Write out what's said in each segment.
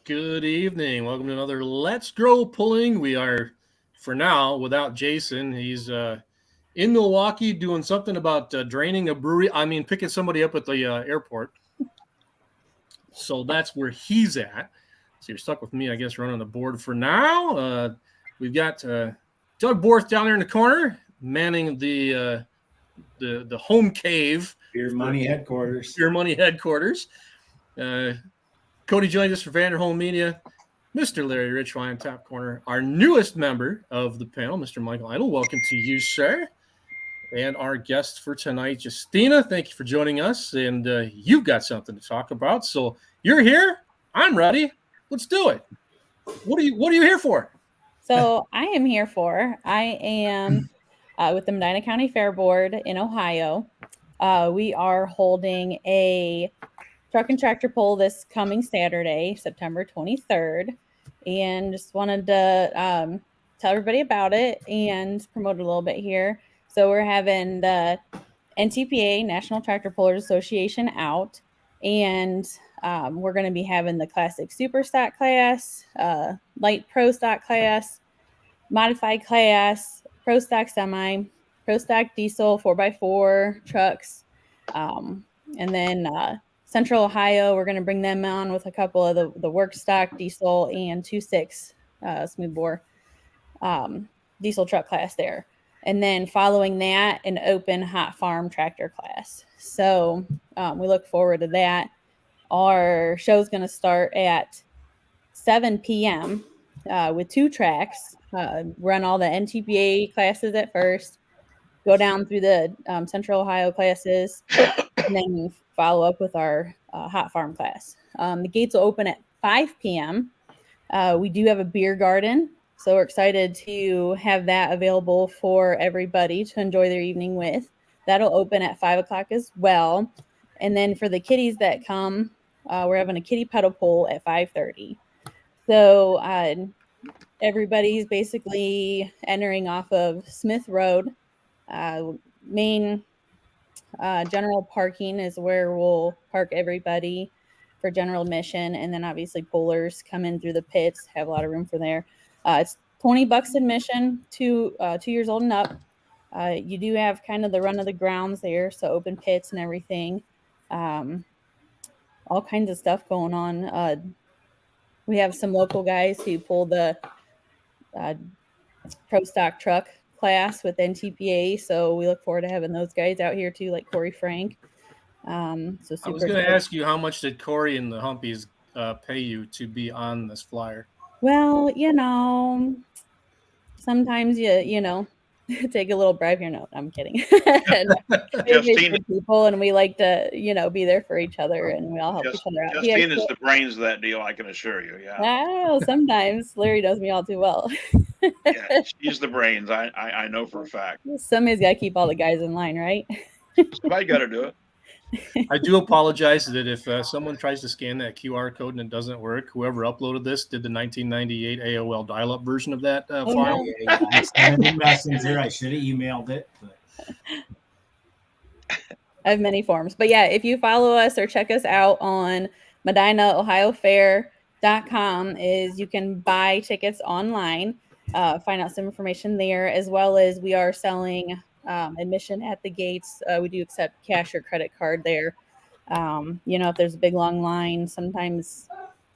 Good evening. Welcome to another Let's Grow Pulling. We are, for now, without Jason. He's in Milwaukee doing something about draining a brewery. Picking somebody up at the airport. So that's where he's at. So you're stuck with me, I guess, running the board for now. We've got Doug Borth down there in the corner, manning the home cave. Beer Money headquarters. Beer Money headquarters. Cody joins us for Vanderholm Media. Mr. Larry Richwine, top corner, our newest member of the panel, Mr. Michael Idle. Welcome to you, sir. And our guest for tonight, Justina. Thank you for joining us. And you've got something to talk about. So you're here. I'm ready. Let's do it. What are you here for? So I am with the Medina County Fair Board in Ohio. We are holding a truck and tractor pull this coming Saturday, September 23rd. And just wanted to tell everybody about it and promote it a little bit here. So we're having the NTPA, National Tractor Pullers Association, out. And we're going to be having the Classic Super Stock class, Light Pro Stock class, Modified class, Pro Stock Semi, Pro Stock Diesel 4x4 trucks. And then Central Ohio, we're going to bring them on with a couple of the work stock diesel and 2.6 smooth bore diesel truck class there. And then following that, an open hot farm tractor class. So we look forward to that. Our show's going to start at 7 p.m. With 2 tracks. Run all the NTPA classes at first, go down through the Central Ohio classes, and then follow up with our hot farm class. The gates will open at 5 p.m. We do have a beer garden, so we're excited to have that available for everybody to enjoy their evening with. That'll open at 5 o'clock as well. And then for the kiddies that come, we're having a kiddie pedal pull at 5:30. So everybody's basically entering off of Smith Road. Main general parking is where we'll park everybody for general admission, and then obviously pullers come in through the pits, have a lot of room for there. It's $20 admission to 2 years old and up. You do have kind of the run of the grounds there, so open pits and everything. All kinds of stuff going on. We have some local guys who pull the Pro Stock truck class with NTPA, so we look forward to having those guys out here too, like Corey Frank. I was going to ask you, how much did Corey and the Humpies pay you to be on this flyer? Well, sometimes you take a little bribe here. No, I'm kidding. Justine, people, and we like to be there for each other, and we all help each other out. Justine is the brains of that deal, I can assure you. Yeah. Oh, sometimes Larry knows me all too well. Yeah, she's the brains. I know for a fact. Somebody's got to keep all the guys in line, right? Somebody got to do it. I do apologize that if someone tries to scan that QR code and it doesn't work, whoever uploaded this did the 1998 AOL dial-up version of that file. Messenger. I should have emailed it. But. I have many forms. But yeah, if you follow us or check us out on MedinaOhioFair.com, you can buy tickets online, find out some information there, as well as we are selling admission at the gates. We do accept cash or credit card there. If there's a big long line, sometimes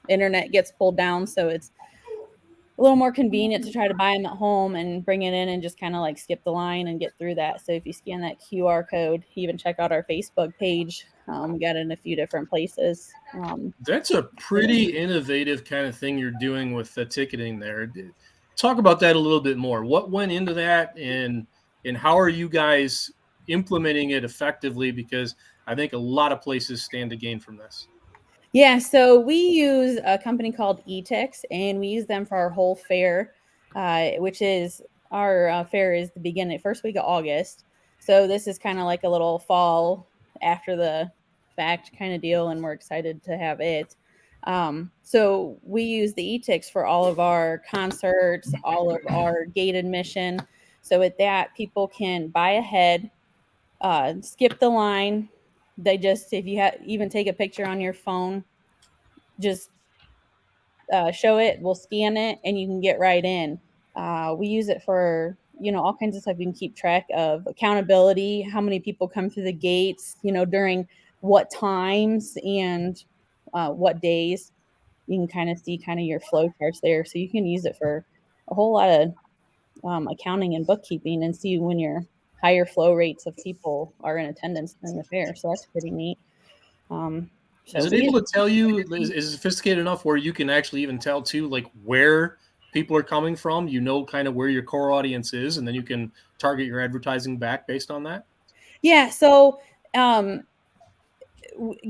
internet gets pulled down, so it's a little more convenient to try to buy them at home and bring it in and just kind of like skip the line and get through that. So if you scan that QR code, even check out our Facebook page. We got it in a few different places. That's a pretty innovative kind of thing you're doing with the ticketing there. Talk about that a little bit more. What went into that, and how are you guys implementing it effectively? Because I think a lot of places stand to gain from this. Yeah, so we use a company called eTix, and we use them for our whole fair, which is our fair is the beginning, first week of August. So this is kind of like a little fall after the fact kind of deal, and we're excited to have it. So we use the eTix for all of our concerts, all of our gate admission. So with that, people can buy ahead, skip the line. They just, if you even take a picture on your phone, just show it, we'll scan it, and you can get right in. We use it for, all kinds of stuff. You can keep track of accountability, how many people come through the gates, during what times and what days. You can kind of see your flow charts there. So you can use it for a whole lot of accounting and bookkeeping and see when your higher flow rates of people are in attendance during the fair. So that's pretty neat. Is it able to tell you, is it sophisticated enough where you can actually even tell too, like where people are coming from, kind of where your core audience is, and then you can target your advertising back based on that? Yeah. So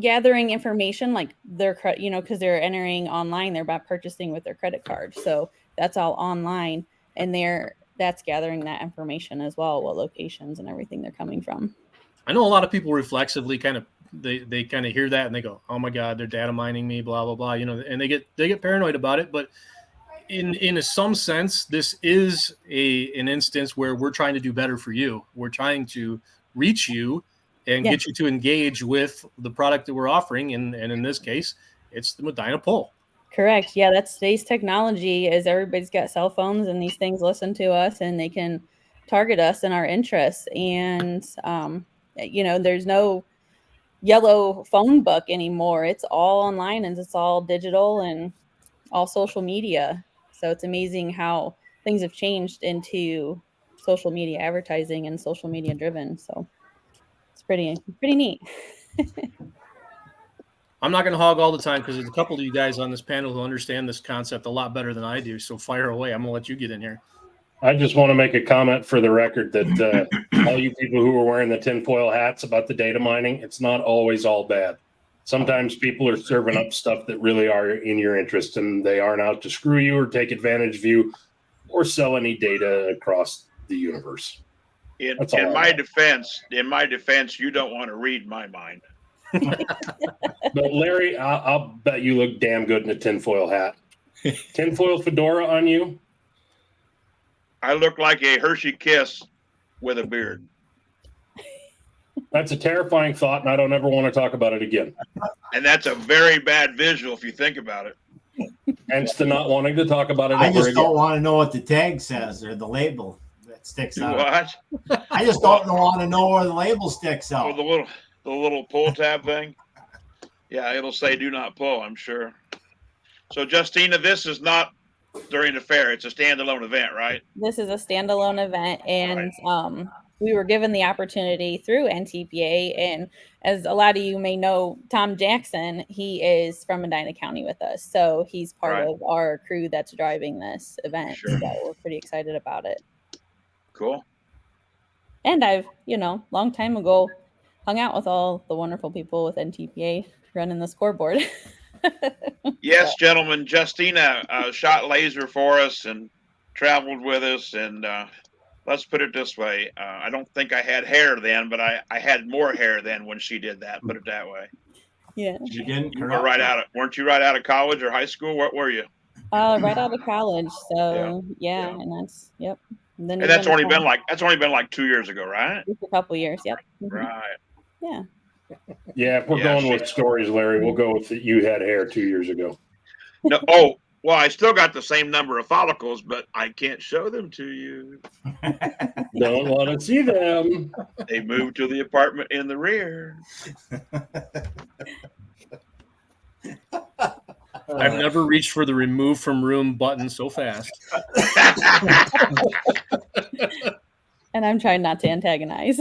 gathering information like their because they're entering online, they're about purchasing with their credit card, so that's all online, and that's gathering that information as well, what locations and everything they're coming from. I know a lot of people reflexively kind of they kind of hear that and they go, oh my God, they're data mining me, blah blah blah, and they get paranoid about it. But in some sense, this is an instance where we're trying to do better for you. We're trying to reach you and get you to engage with the product that we're offering. And in this case, it's the Medina Pole. Correct. Yeah, that's today's technology, is everybody's got cell phones and these things listen to us and they can target us in our interests. And, there's no yellow phone book anymore. It's all online and it's all digital and all social media. So it's amazing how things have changed into social media advertising and social media driven. So it's pretty neat. I'm not going to hog all the time because there's a couple of you guys on this panel who understand this concept a lot better than I do. So fire away. I'm going to let you get in here. I just want to make a comment for the record that all you people who are wearing the tinfoil hats about the data mining, it's not always all bad. Sometimes people are serving up stuff that really are in your interest, and they aren't out to screw you or take advantage of you or sell any data across the universe. In my defense, you don't want to read my mind. But Larry, I'll bet you look damn good in a tinfoil hat. Tinfoil fedora on you? I look like a Hershey Kiss with a beard. That's a terrifying thought, and I don't ever want to talk about it again. And that's a very bad visual if you think about it. Hence the not wanting to talk about it I ever just again. don't want to know what the tag says or the label that sticks out. What? I just don't want to know where the label sticks out. Oh, the little pull tab thing. Yeah, it'll say "do not pull," I'm sure. So, Justina, this is not during the fair. It's a standalone event, right? This is a standalone event, and we were given the opportunity through NTPA, and as a lot of you may know, Tom Jackson, he is from Medina County with us, so he's part of our crew that's driving this event. Sure. So we're pretty excited about it. Cool. And I've, long time ago, hung out with all the wonderful people with NTPA running the scoreboard. Yes, gentlemen, Justina shot laser for us and traveled with us, and let's put it this way. I don't think I had hair then, but I had more hair then when she did that. Put it that way. Yeah. You didn't. Weren't you right out of college or high school? What were you? Right out of college. So yeah. And that's yep. And that's only been like 2 years ago, right? Just a couple years. Yep. Mm-hmm. Right. Yeah. Yeah, if we're going with stories, Larry, we'll go with that you had hair 2 years ago. No, oh, well, I still got the same number of follicles, but I can't show them to you. Don't want to see them. They moved to the apartment in the rear. I've never reached for the remove from room button so fast. And I'm trying not to antagonize.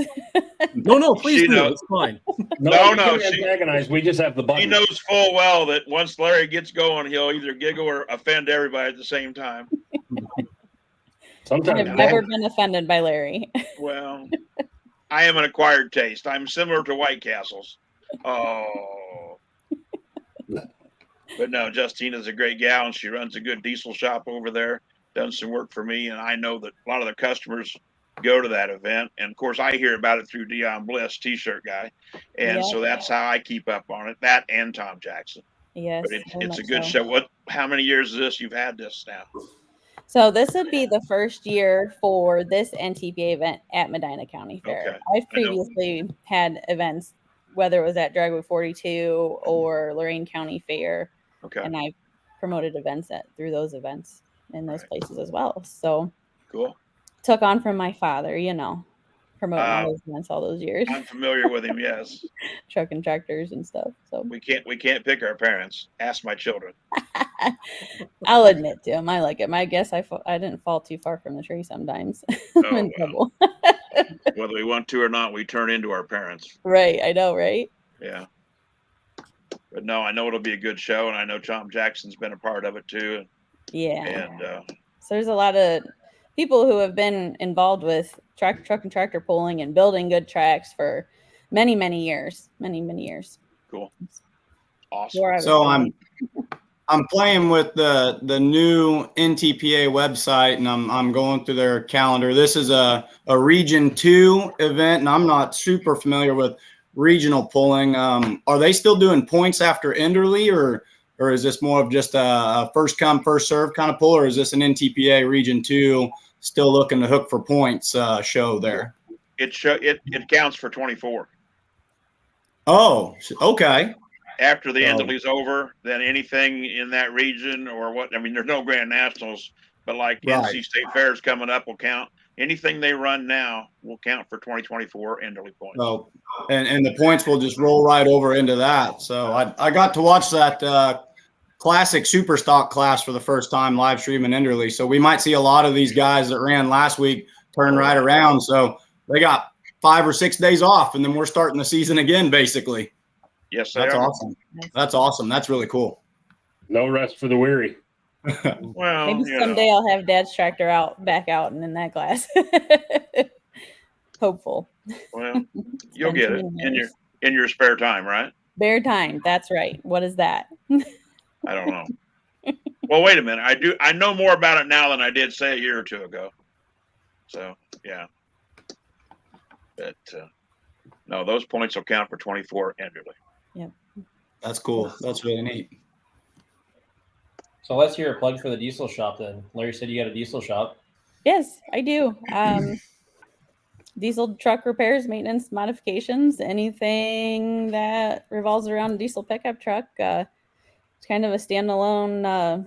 No, please do. It's fine. No. Antagonize. We just have the button. He knows full well that once Larry gets going, he'll either giggle or offend everybody at the same time. Sometimes I've never been offended by Larry. Well, I am an acquired taste. I'm similar to White Castles. Oh. But no, Justina's a great gal, and she runs a good diesel shop over there, done some work for me, and I know that a lot of the customers go to that event. And of course I hear about it through Dion Bliss, t-shirt guy. And so that's how I keep up on it. That and Tom Jackson. Yes. But it's a good show. How many years is this? You've had this now? So this would be the first year for this NTPA event at Medina County Fair. Okay. I've previously had events, whether it was at Dragwood 42 or Lorain County Fair. Okay. And I've promoted events through those events in those places as well. So Cool. took on from my father, promoting those events all those years, I'm familiar with him. Yes. truck and tractors and stuff. So We can't pick our parents. Ask my children. I'll admit to him, I like him. I guess I didn't fall too far from the tree sometimes. I'm Oh, in trouble. Whether we want to or not, we turn into our parents. Right. I know, right? Yeah. But no, I know it'll be a good show, and I know Tom Jackson's been a part of it too. Yeah. And So there's a lot of people who have been involved with truck and tractor pulling and building good tracks for many, many years. Many, many years. cool. Awesome. Where I was So born. I'm playing with the new NTPA website, and I'm going through their calendar. This is a Region 2 event, and I'm not super familiar with regional pulling. Are they still doing points after Enderley, or is this more of just a first come first serve kind of pull, or is this an NTPA Region 2 still looking to hook for points show there? It counts for 24. Oh, okay. After the Oh. Enderley's over, then anything in that region or what? I mean, there's no Grand Nationals, but like Right. NC State Fairs coming up will count. Anything they run now will count for 2024 Enderley points. So, and the points will just roll right over into that. So I got to watch that classic super stock class for the first time live stream in Enderley. So we might see a lot of these guys that ran last week turn right around. So they got 5 or 6 days off, and then we're starting the season again, basically. Yes, they That's are. awesome. That's awesome. That's really cool. No rest for the weary. Well, Maybe you know, someday I'll have Dad's tractor back out and in that class. Hopeful. well, you'll been get too it many years. in your spare time, right? Bear time. That's right. What is that? I don't know. Well, wait a minute. I know more about it now than I did, say, a year or two ago. So, yeah. But no, those points will count for 24 Enderley. That's cool. That's really neat. So let's hear a plug for the diesel shop then. Larry said you got a diesel shop. Yes, I do. Diesel truck repairs, maintenance, modifications, anything that revolves around a diesel pickup truck. It's kind of a standalone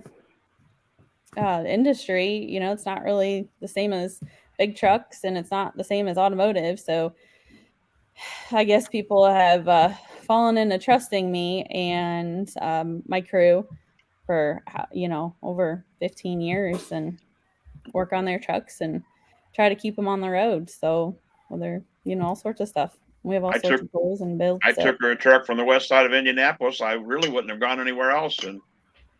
industry. It's not really the same as big trucks, and it's not the same as automotive. So I guess people have fallen into trusting me and my crew for over 15 years and work on their trucks and try to keep them on the road. So they're all sorts of stuff. We have all sorts of tools and builds. I took her a truck from the west side of Indianapolis. I really wouldn't have gone anywhere else. And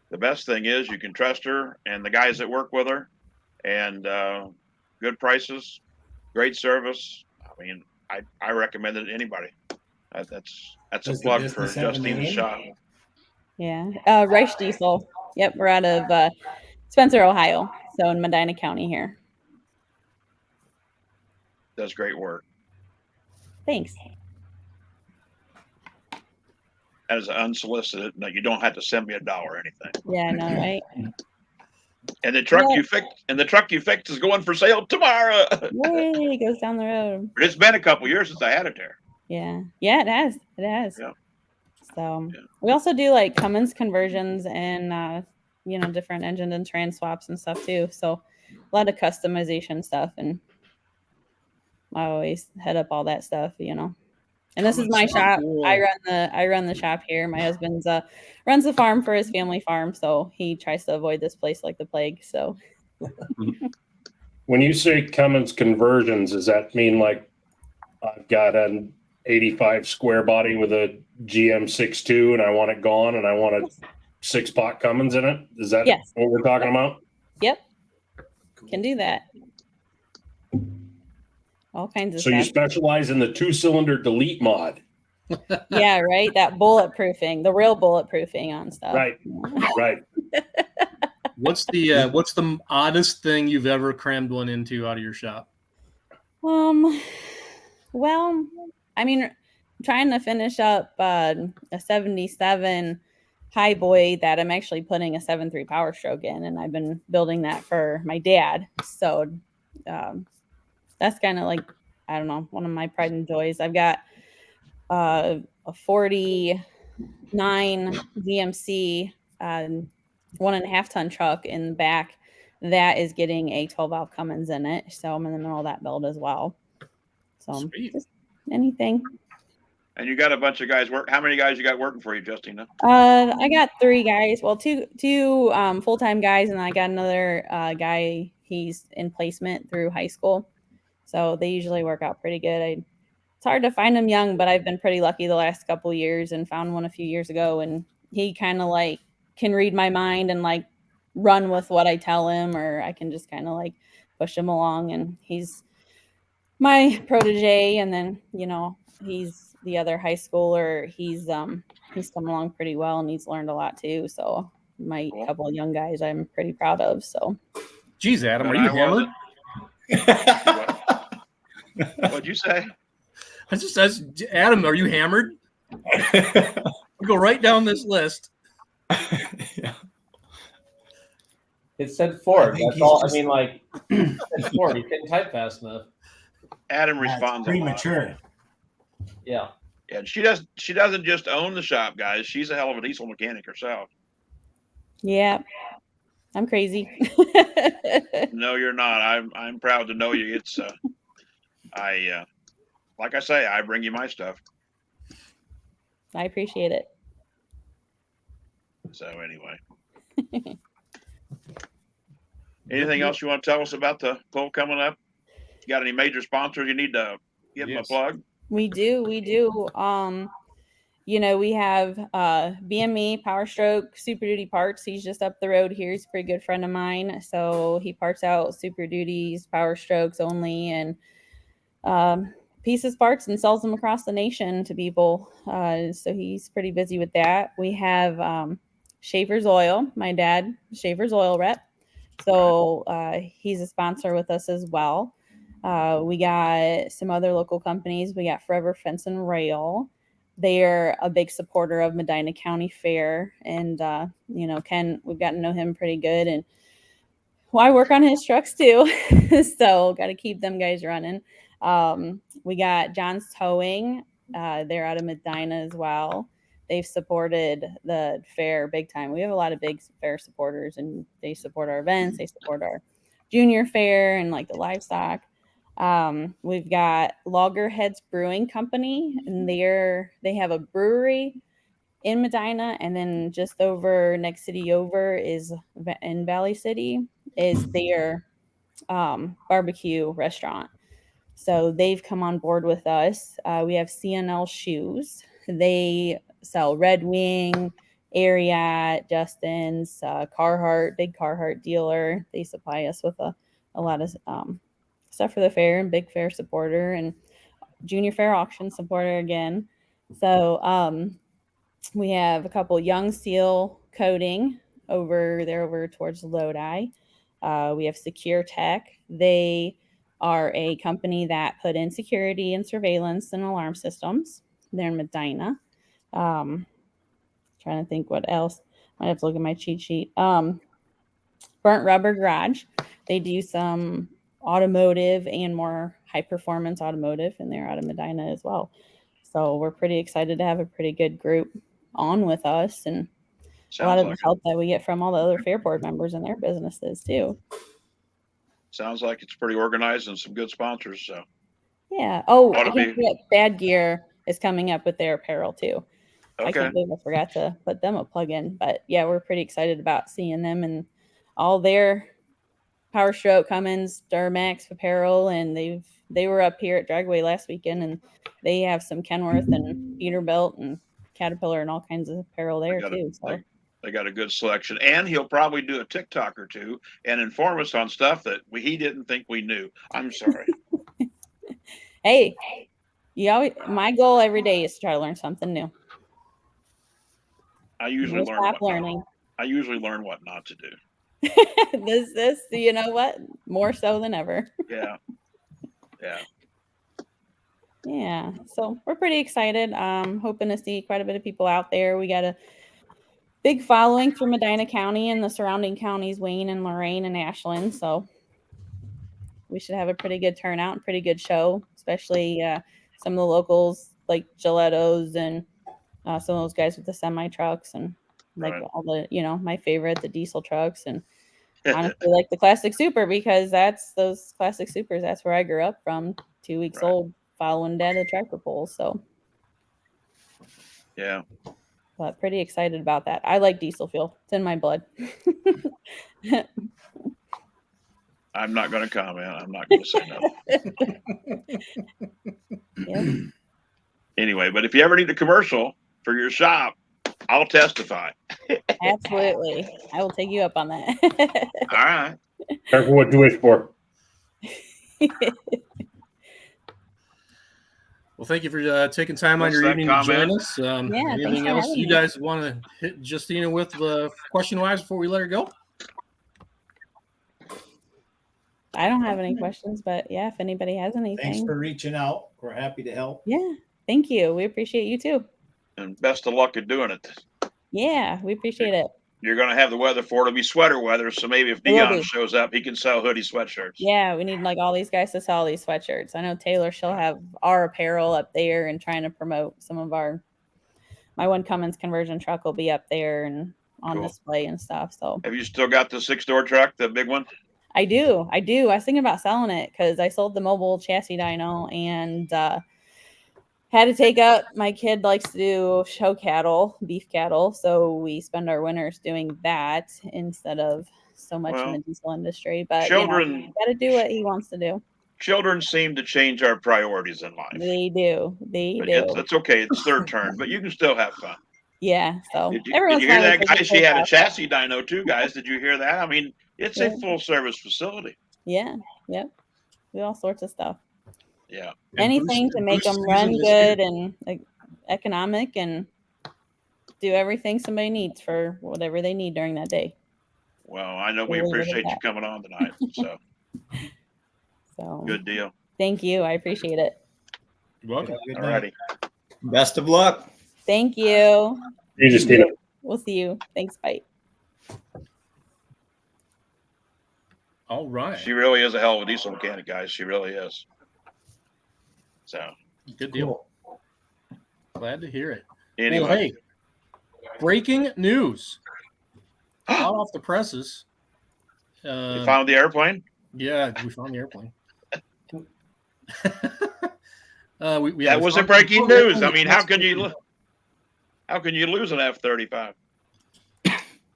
the best thing is you can trust her and the guys that work with her, and good prices, great service. I mean, I recommend it to anybody. That's a Does the plug for business have a Justine's name? shop. Yeah. Reich Diesel. Yep. We're out of Spencer, Ohio. So in Medina County here. Does great work. Thanks. As unsolicited, no, you don't have to send me $1 or anything. Yeah, I know, right? And the truck Yeah. you fixed is going for sale tomorrow. Yay, it goes down the road. But it's been a couple years since I had it there. Yeah. Yeah, it has. It has. Yeah. So Yeah. we also do like Cummins conversions and different engine and trans swaps and stuff too. So a lot of customization stuff, and I always head up all that stuff, And this is my shop. Cool. I run the shop here. My husband's runs the farm for his family farm, so he tries to avoid this place like the plague. So When you say Cummins conversions, does that mean like I've got an 85 square body with a GM62 and I want it gone and I want a 6-pot Cummins in it? Is that Yes. what we're talking about? Yep, can do that. All kinds of So you stuff. specialize in the 2-cylinder delete mod. Yeah, right. That bulletproofing, the real bulletproofing on stuff. Right. Right. What's the oddest thing you've ever crammed one into out of your shop? Well, I mean, I'm trying to finish up a 77 Highboy that I'm actually putting a 7.3 Power Stroke in, and I've been building that for my dad. So that's kind of like, I don't know, one of my pride and joys. I've got a 49 ZMC 1.5 ton truck in the back that is getting a 12 valve Cummins in it. So I'm in the middle of that build as well. So Sweet. just anything. And you got a bunch of guys work. How many guys you got working for you, Justina? I got 3 guys. Well, two full-time guys, and I got another guy. He's in placement through high school. So they usually work out pretty good. It's hard to find them young, but I've been pretty lucky the last couple of years and found one a few years ago. And he kind of like can read my mind and like run with what I tell him, or I can just kind of like push him along. And he's my protege. And then, he's the other high schooler. He's come along pretty well, and he's learned a lot too. So my Cool. couple of young guys I'm pretty proud of. So Geez, Adam, But are you I hammered? What'd you say? Adam, are you hammered? We go right down this list. Yeah. It said Ford. I think That's he's all. just- I mean, like, it said Ford. He couldn't type fast enough. Adam That's responds a lot. premature. Yeah. Yeah, she doesn't just own the shop, guys. She's a hell of a diesel mechanic herself. yeah, I'm crazy. No, you're not. I'm proud to know you. It's like I say, I bring you my stuff. I appreciate it. So anyway. Anything else you want to tell us about the pull coming up? You got any major sponsors you need to give them a Yes. plug? We do. We have BME Power Stroke Super Duty Parts. He's just up the road here. He's a pretty good friend of mine. So he parts out Super Duties, Power Strokes only, and pieces parts and sells them across the nation to people. So he's pretty busy with that. We have Shavers Oil. My dad, Shavers Oil rep. So he's a sponsor with us as well. We got some other local companies. We got Forever Fence and Rail. They're a big supporter of Medina County Fair. And, Ken, we've gotten to know him pretty good. And I work on his trucks too. So got to keep them guys running. We got John's Towing. They're out of Medina as well. They've supported the fair big time. We have a lot of big fair supporters, and they support our events. They support our junior fair and like the livestock. We've got Loggerheads Brewing Company, and they have a brewery in Medina, and then just over next city over is in Valley City is their barbecue restaurant. So they've come on board with us. We have CNL Shoes. They sell Red Wing, Ariat, Justin's, Carhartt, big Carhartt dealer. They supply us with a lot of stuff for the fair, and big fair supporter, and junior fair auction supporter again. So we have a couple Young Seal Coating over towards Lodi. We have Secure Tech. They are a company that put in security and surveillance and alarm systems. They're in Medina. Trying to think what else. Might have to look at my cheat sheet. Burnt Rubber Garage. They do some automotive and more high performance automotive, and they're out of Medina as well. So we're pretty excited to have a pretty good group on with us, and a lot of the help that we get from all the other fair board members and their businesses too. Sounds like it's pretty organized and some good sponsors. So yeah. Oh, Ought to I can't forget Bad Gear is coming up with their apparel too. I okay, can't believe I forgot to put them a plug in, but yeah, we're pretty excited about seeing them and all their Power Stroke, Cummins, Duramax apparel, and they were up here at Dragway last weekend, and they have some Kenworth and Peterbilt and Caterpillar and all kinds of apparel there too. So they got a good selection, and he'll probably do a TikTok or two and inform us on stuff that he didn't think we knew. I'm sorry. Hey, my goal every day is to try to learn something new. I usually learn what not to do. this, you know what? More so than ever. Yeah. Yeah. So we're pretty excited. Hoping to see quite a bit of people out there. We got a big following from Medina County and the surrounding counties, Wayne and Lorain and Ashland. So we should have a pretty good turnout and pretty good show, especially some of the locals like Gilletto's and some of those guys with the semi trucks, and like Right. all the, my favorite, the diesel trucks, and honestly like the classic super, because that's those classic supers. That's where I grew up from, 2 weeks Right. old, following dad to tractor pulls. So, Yeah. but pretty excited about that. I like diesel fuel. It's in my blood. I'm not going to comment. I'm not going to say nothing. Yep. Anyway, but if you ever need a commercial for your shop, I'll testify. Absolutely. I will take you up on that. All right. Careful what you wish for. Well, thank you for taking time on What's your that evening to comment? join us. Yeah, thanks Anything for else having you me. guys want to hit Justina with question-wise before we let her go? I don't have any questions, but yeah, if anybody has Thanks anything. for reaching out. We're happy to help. Yeah, thank you. We appreciate you too. And best of luck at doing it. Yeah, we appreciate it. You're going to have the weather for it. It'll be sweater weather. So maybe if It will Dion be. shows up, he can sell hoodie sweatshirts. Yeah, we need like all these guys to sell these sweatshirts. I know Taylor, she'll have our apparel up there and trying to promote some of my one Cummins conversion truck will be up there and on Cool. display and stuff. So Have you still got the 6-door truck, the big one? I do. I was thinking about selling it because I sold the mobile chassis dyno and had to take up. My kid likes to do show cattle, beef cattle, so we spend our winters doing that instead of so much in the diesel industry. But Children, got to do what he wants to do. children seem to change our priorities in life. They do. They But do. it's okay. It's their turn, but you can still have fun. Yeah. So Did you everyone's hear that, guys? She had a chassis dyno too, guys. Did you hear that? I mean, it's a full service facility. Yeah. Yep. We do all sorts of stuff. Yeah. Anything to make them run good and economic and do everything somebody needs for whatever they need during that day. Well, I know we appreciate you coming on tonight. So good deal. Thank you. I appreciate it. You're welcome. All righty. Best of luck. Thank you. You just need it. We'll see you. Thanks. Bye. All right. She really is a hell of a diesel mechanic, guys. She really is. So good deal. Glad to hear it. Anyway. Well, hey, breaking news. Hot off the presses. You found the airplane? Yeah, we found the airplane. That wasn't breaking news. I mean, how can you lose an F-35?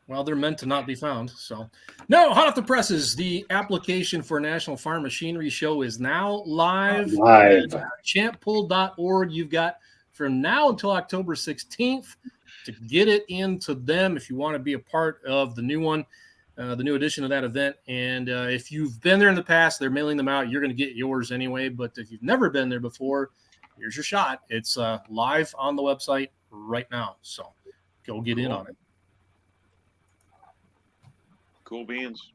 Well, they're meant to not be found. So, no, hot off the presses. The application for National Farm Machinery Show is now live. At champpull.org. You've got from now until October 16th to get it into them if you want to be a part of the new one, the new edition of that event. And if you've been there in the past, they're mailing them out. You're going to get yours anyway. But if you've never been there before, here's your shot. It's live on the website right now. So go get in on it. Cool beans.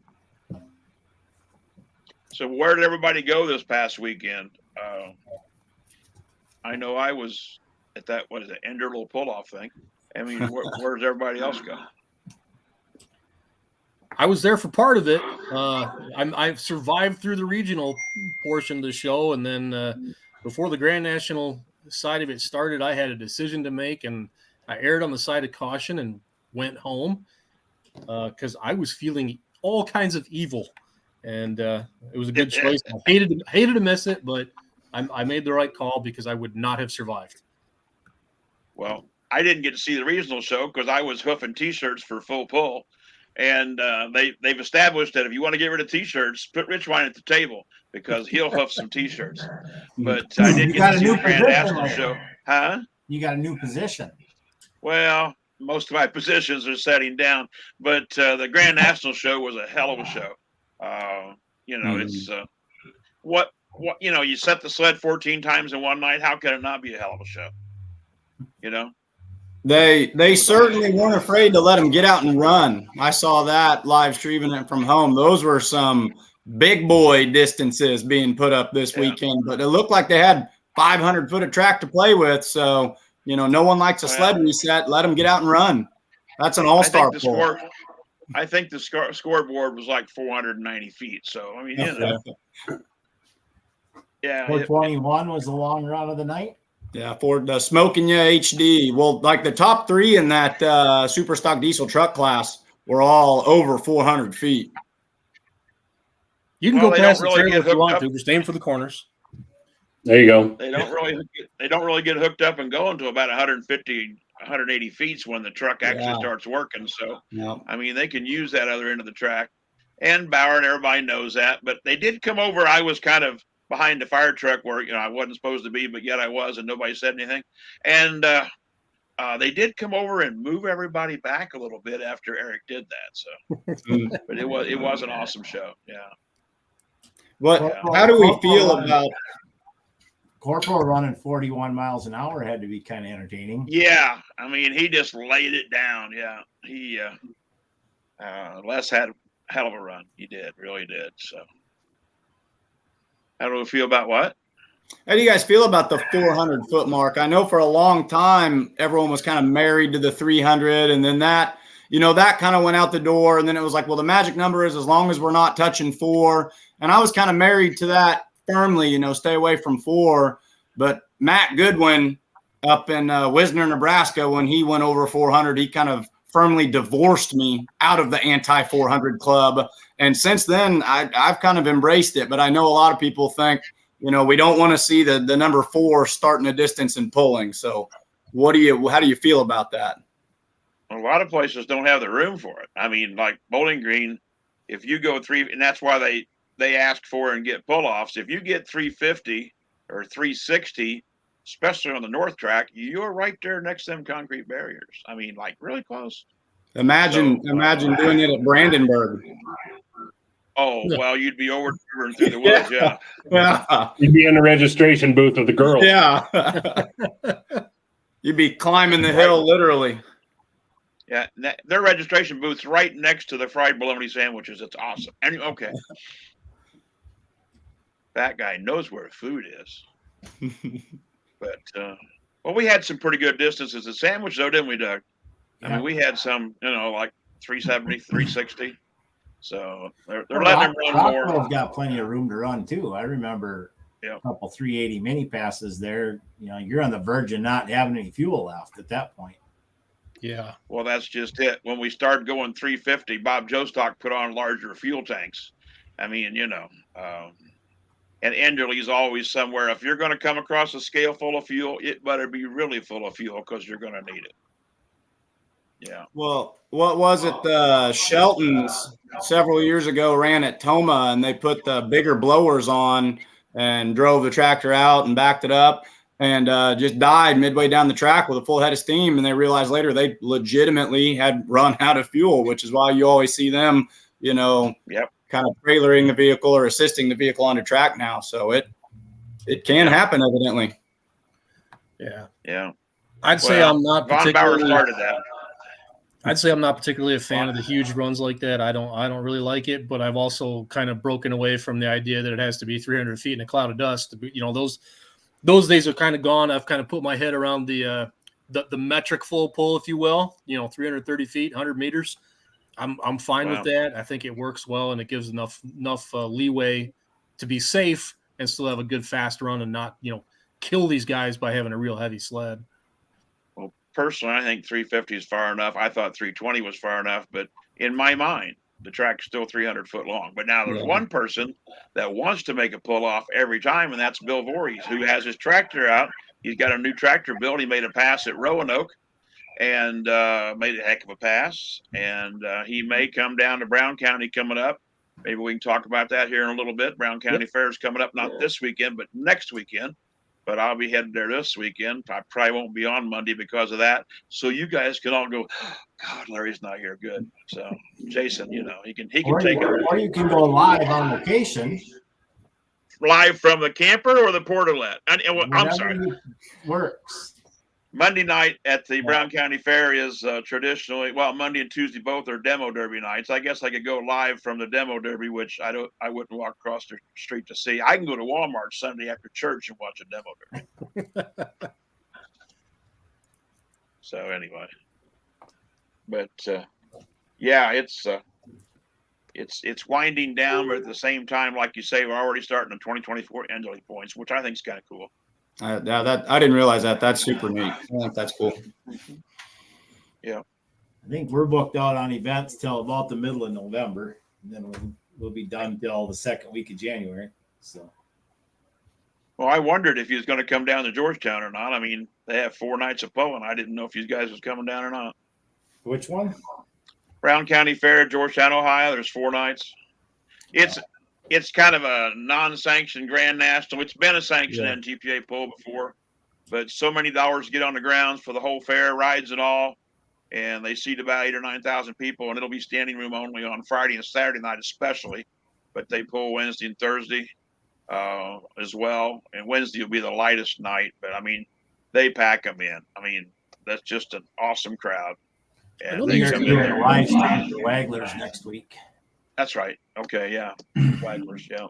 So where did everybody go this past weekend? I know I was at that, what is it, Enderle pull-off thing. I mean, where's everybody else go? I was there for part of it. I've survived through the regional portion of the show, and then before the Grand National side of it started, I had a decision to make, and I erred on the side of caution and went home because I was feeling all kinds of evil, and it was a good choice. I hated to miss it, but I made the right call because I would not have survived. Well, I didn't get to see the regional show because I was hoofing T-shirts for Full Pull. And they've established that if you want to get rid of T-shirts, put Rich Wine at the table because he'll hoof some T-shirts. But I did get to see the Grand National show. Huh? You got a new position. Well, most of my positions are setting down, but the Grand National show was a hell of a show. It's what you set the sled 14 times in one night. How can it not be a hell of a show? They certainly weren't afraid to let him get out and run. I saw that live streaming it from home. Those were some big boy distances being put up this weekend, but it looked like they had 500 foot of track to play with. So, no one likes a sled reset. Let them get out and run. That's an all-star pull. I think the scoreboard was like 490 feet. So, I mean, Yeah. 421 was the long run of the night. Yeah, for the Smoking Ya HD. Well, like the top 3 in that super stock diesel truck class were all over 400 feet. You can Well, go they don't past the really trailer get if you hooked want up. to. Just aim for the corners. There you go. They don't really get hooked up and going to about 150, 180 feet when the truck actually Yeah. starts working. So, Yeah. I mean, they can use that other end of the track. And Bauer and everybody knows that. But they did come over. I was kind of behind the fire truck where I wasn't supposed to be, but yet I was, and nobody said anything. And they did come over and move everybody back a little bit after Eric did that. So, but it was an awesome show. Yeah. How do we feel about Corporal running 41 miles an hour had to be kind of entertaining. Yeah, I mean, he just laid it down. Yeah, he Les had a hell of a run. He did, really did. So, how do we feel about what? How do you guys feel about the 400-foot mark? I know for a long time everyone was kind of married to the 300, and then that kind of went out the door. And then it was like, well, the magic number is as long as we're not touching 4. And I was kind of married to that firmly, stay away from 4. But Matt Goodwin up in Wisner, Nebraska, when he went over 400, he kind of firmly divorced me out of the anti-400 club. And since then, I've kind of embraced it. But I know a lot of people think, we don't want to see the number 4 starting a distance and pulling. So how do you feel about that? A lot of places don't have the room for it. I mean, like Bowling Green, if you go 3, and that's why they ask for and get pull-offs. If you get 350 or 360, especially on the north track, you're right there next to them concrete barriers. I mean, like really close. Imagine doing it at Brandenburg. Oh, well, you'd be over and through the woods, yeah. Yeah. You'd be in the registration booth of the girls. Yeah. You'd be climbing the hill, literally. Yeah, their registration booth's right next to the fried bologna sandwiches. It's awesome. And okay, that guy knows where food is. But well, we had some pretty good distances at sandwich, though, didn't we, Doug? Yeah. I mean, we had some, like 370, 360. So they're letting them run more. Rockville's got plenty of room to run too. I remember Yeah. a couple 380 mini passes there. You're on the verge of not having any fuel left at that point. Yeah. Well, that's just it. When we started going 350, Bob Jostock put on larger fuel tanks. I mean, and Enderley's always somewhere. If you're going to come across a scale full of fuel, it better be really full of fuel because you're going to need it. Yeah. Well, what was it? The Sheltons several years ago ran at Toma, and they put the bigger blowers on and drove the tractor out and backed it up and just died midway down the track with a full head of steam. And they realized later they legitimately had run out of fuel, which is why you always see them, kind of trailering the vehicle or assisting the vehicle on the track now. So it can happen, evidently. Yeah. Yeah. I'd say I'm not Von Bauer particularly. started that. I'd say I'm not particularly a fan of the huge runs like that. I don't really like it, but I've also kind of broken away from the idea that it has to be 300 feet in a cloud of dust. Those days are kind of gone. I've kind of put my head around the metric full pull, if you will. 330 feet, 100 meters. I'm fine with that. I think it works well, and it gives enough leeway to be safe and still have a good fast run and not kill these guys by having a real heavy sled. Well, personally, I think 350 is far enough. I thought 320 was far enough, but in my mind, the track's still 300 foot long. But now there's one person that wants to make a pull off every time, and that's Bill Voorhees, who has his tractor out. He's got a new tractor built. He made a pass at Roanoke and made a heck of a pass. And he may come down to Brown County coming up. Maybe we can talk about that here in a little bit. Brown County Fair is coming up, not this weekend, but next weekend. But I'll be headed there this weekend. I probably won't be on Monday because of that. So you guys can all go, God, Larry's not here. Good. So Jason, he can take it. Or you can go live on location. Live from the camper or the portalet? I'm sorry. Works. Monday night at the Brown County Fair is traditionally, Monday and Tuesday both are demo derby nights. I guess I could go live from the demo derby, which I wouldn't walk across the street to see. I can go to Walmart Sunday after church and watch a demo derby. So anyway, but it's winding down, but at the same time, like you say, we're already starting the 2024 Enderley points, which I think is kind of cool. That I didn't realize that. That's super neat. I think that's cool. I think we're booked out on events till about the middle of November, and then we'll be done till the second week of January. So Well, I wondered if he was going to come down to Georgetown or not. I mean, they have 4 nights of pulling. I didn't know if you guys was coming down or not. which one? Brown County Fair, Georgetown, Ohio. There's 4 nights. It's kind of a non-sanctioned Grand National. It's been a sanctioned NTPA pull before, but so many dollars get on the grounds for the whole fair, rides and all, and they seat about 8,000 or 9,000 people, and it'll be standing room only on Friday and Saturday night especially. But they pull Wednesday and Thursday as well, and Wednesday will be the lightest night. But I mean, they pack them in. I mean, that's just an awesome crowd. I And know they they We're come doing in. a live stream for Wagglers next week. That's right. Okay, yeah, Wagglers, yeah.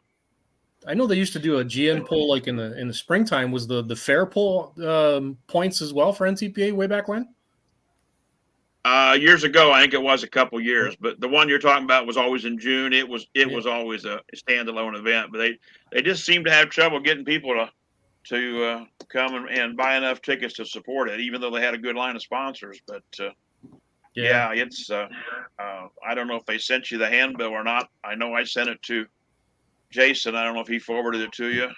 I know they used to do a GN poll like in the springtime. Was the fair poll points as well for NTPA way back when? Years ago, I think it was a couple years, but the one you're talking about was always in June. It was always a standalone event, but they just seem to have trouble getting people to come and buy enough tickets to support it, even though they had a good line of sponsors. But yeah, it's I don't know if they sent you the handbill or not. I know I sent it to Jason. I don't know if he forwarded it to you.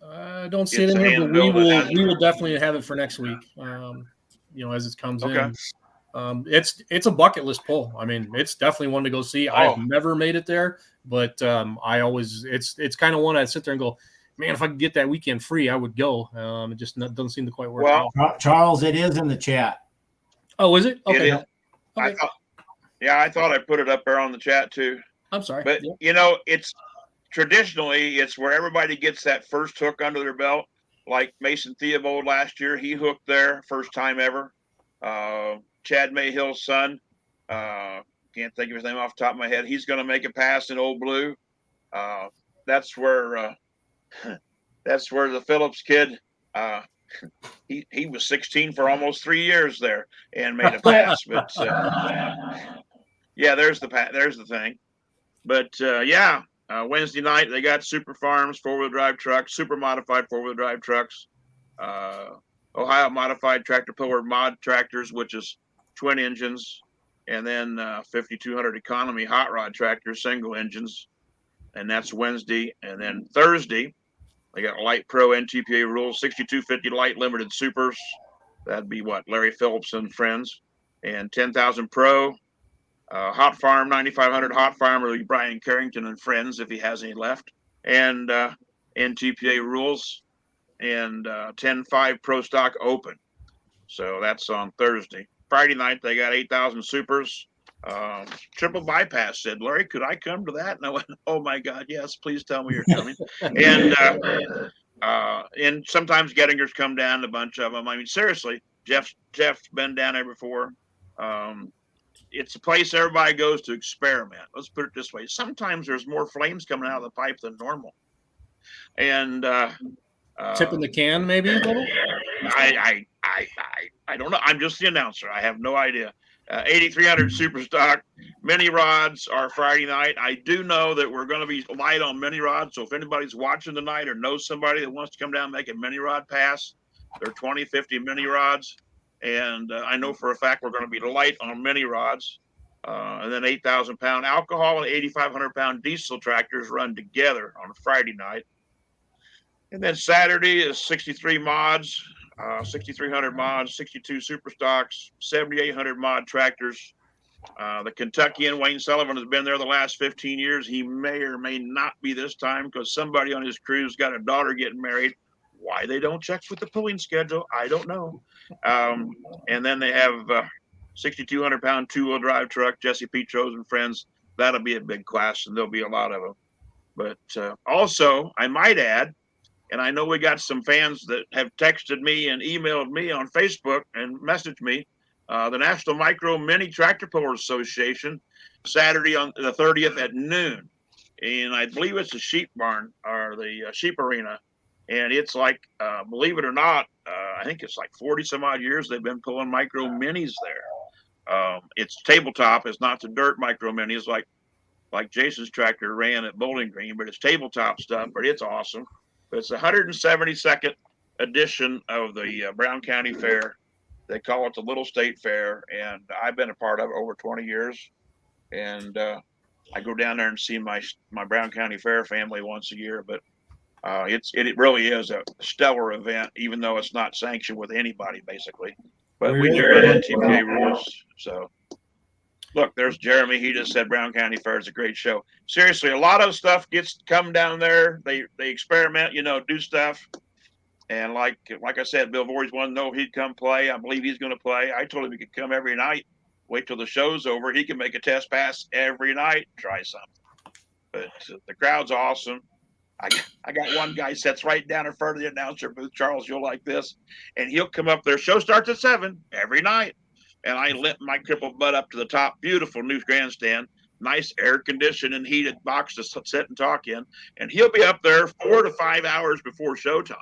I don't see it It's in a here, but we handbill that has- will definitely have it for next week. As it comes Okay. in. It's a bucket list poll. I mean, it's definitely one to go see. I've never made it there, but I always it's kind of one I'd sit there and go, man, if I could get that weekend free, I would go. It just doesn't seem to quite work Well, out. Charles, it is in the chat. Oh, is it? Okay. It is. Okay. I thought I put it up there on the chat too. I'm sorry. But Yep. it's traditionally it's where everybody gets that first hook under their belt. Like Mason Theobald last year, he hooked there first time ever. Chad Mayhill's son, can't think of his name off the top of my head. He's going to make a pass in Old Blue. That's where the Phillips kid. He was 16 for almost 3 years there and made a pass. But yeah, there's the thing. But Wednesday night they got Super Farms 4-wheel drive trucks, super modified 4-wheel drive trucks, Ohio modified tractor puller mod tractors, which is twin engines, and then 5200 economy hot rod tractors, single engines, and that's Wednesday. And then Thursday they got Light Pro NTPA rules 6250 light limited supers. That'd be what Larry Phillips and friends, and 10,000 Pro. Hot Farm 9500 Hot Farm or Brian Carrington and friends if he has any left, and NTPA rules, and 10.5 Pro Stock Open. So that's on Thursday. Friday night they got 8,000 supers. Triple bypass said, Larry, could I come to that? And I went, oh my God, yes, please tell me you're coming. And sometimes Gettingers come down, a bunch of them. I mean, seriously, Jeff's been down there before. It's a place everybody goes to experiment. Let's put it this way. Sometimes there's more flames coming out of the pipe than normal. And tipping the can, maybe a little? I don't know. I'm just the announcer. I have no idea. 8,300 super stock mini rods are Friday night. I do know that we're going to be light on mini rods. So if anybody's watching tonight or knows somebody that wants to come down and make a mini rod pass, they're 20, 50 mini rods. And I know for a fact we're going to be light on mini rods. And then 8,000 pound alcohol and 8,500 pound diesel tractors run together on Friday night. And then Saturday is 63 mods, 6,300 mods, 62 super stocks, 7,800 mod tractors. The Kentuckian Wayne Sullivan has been there the last 15 years. He may or may not be this time because somebody on his crew's got a daughter getting married. Why they don't check with the pulling schedule, I don't know. And then they have 6,200 pound 2-wheel drive truck, Jesse Petros and friends. That'll be a big class, and there'll be a lot of them. But also, I might add, and I know we got some fans that have texted me and emailed me on Facebook and messaged me, the National Micro Mini Tractor Pullers Association, Saturday on the 30th at noon. And I believe it's the sheep barn or the sheep arena. And it's like, believe it or not, I think it's like 40 some odd years they've been pulling micro minis there. It's tabletop. It's not the dirt micro minis like Jason's tractor ran at Bowling Green, but it's tabletop stuff, but it's awesome. But it's the 172nd edition of the Brown County Fair. They call it the Little State Fair, and I've been a part of it over 20 years. And I go down there and see my Brown County Fair family once a year. But it really is a stellar event, even though it's not sanctioned with anybody basically. But we do run NTPA rules. So look, there's Jeremy. He just said Brown County Fair is a great show. Seriously, a lot of stuff gets come down there. They experiment, do stuff. And like I said, Bill Voorhees wanted to know if he'd come play. I believe he's going to play. I told him he could come every night. Wait till the show's over. He can make a test pass every night. Try something. But the crowd's awesome. I got one guy sits right down in front of the announcer booth. Charles, you'll like this. And he'll come up there. Show starts at 7 every night. And I limp my crippled butt up to the top. Beautiful new grandstand. Nice air-conditioned and heated box to sit and talk in. And he'll be up there 4 to 5 hours before showtime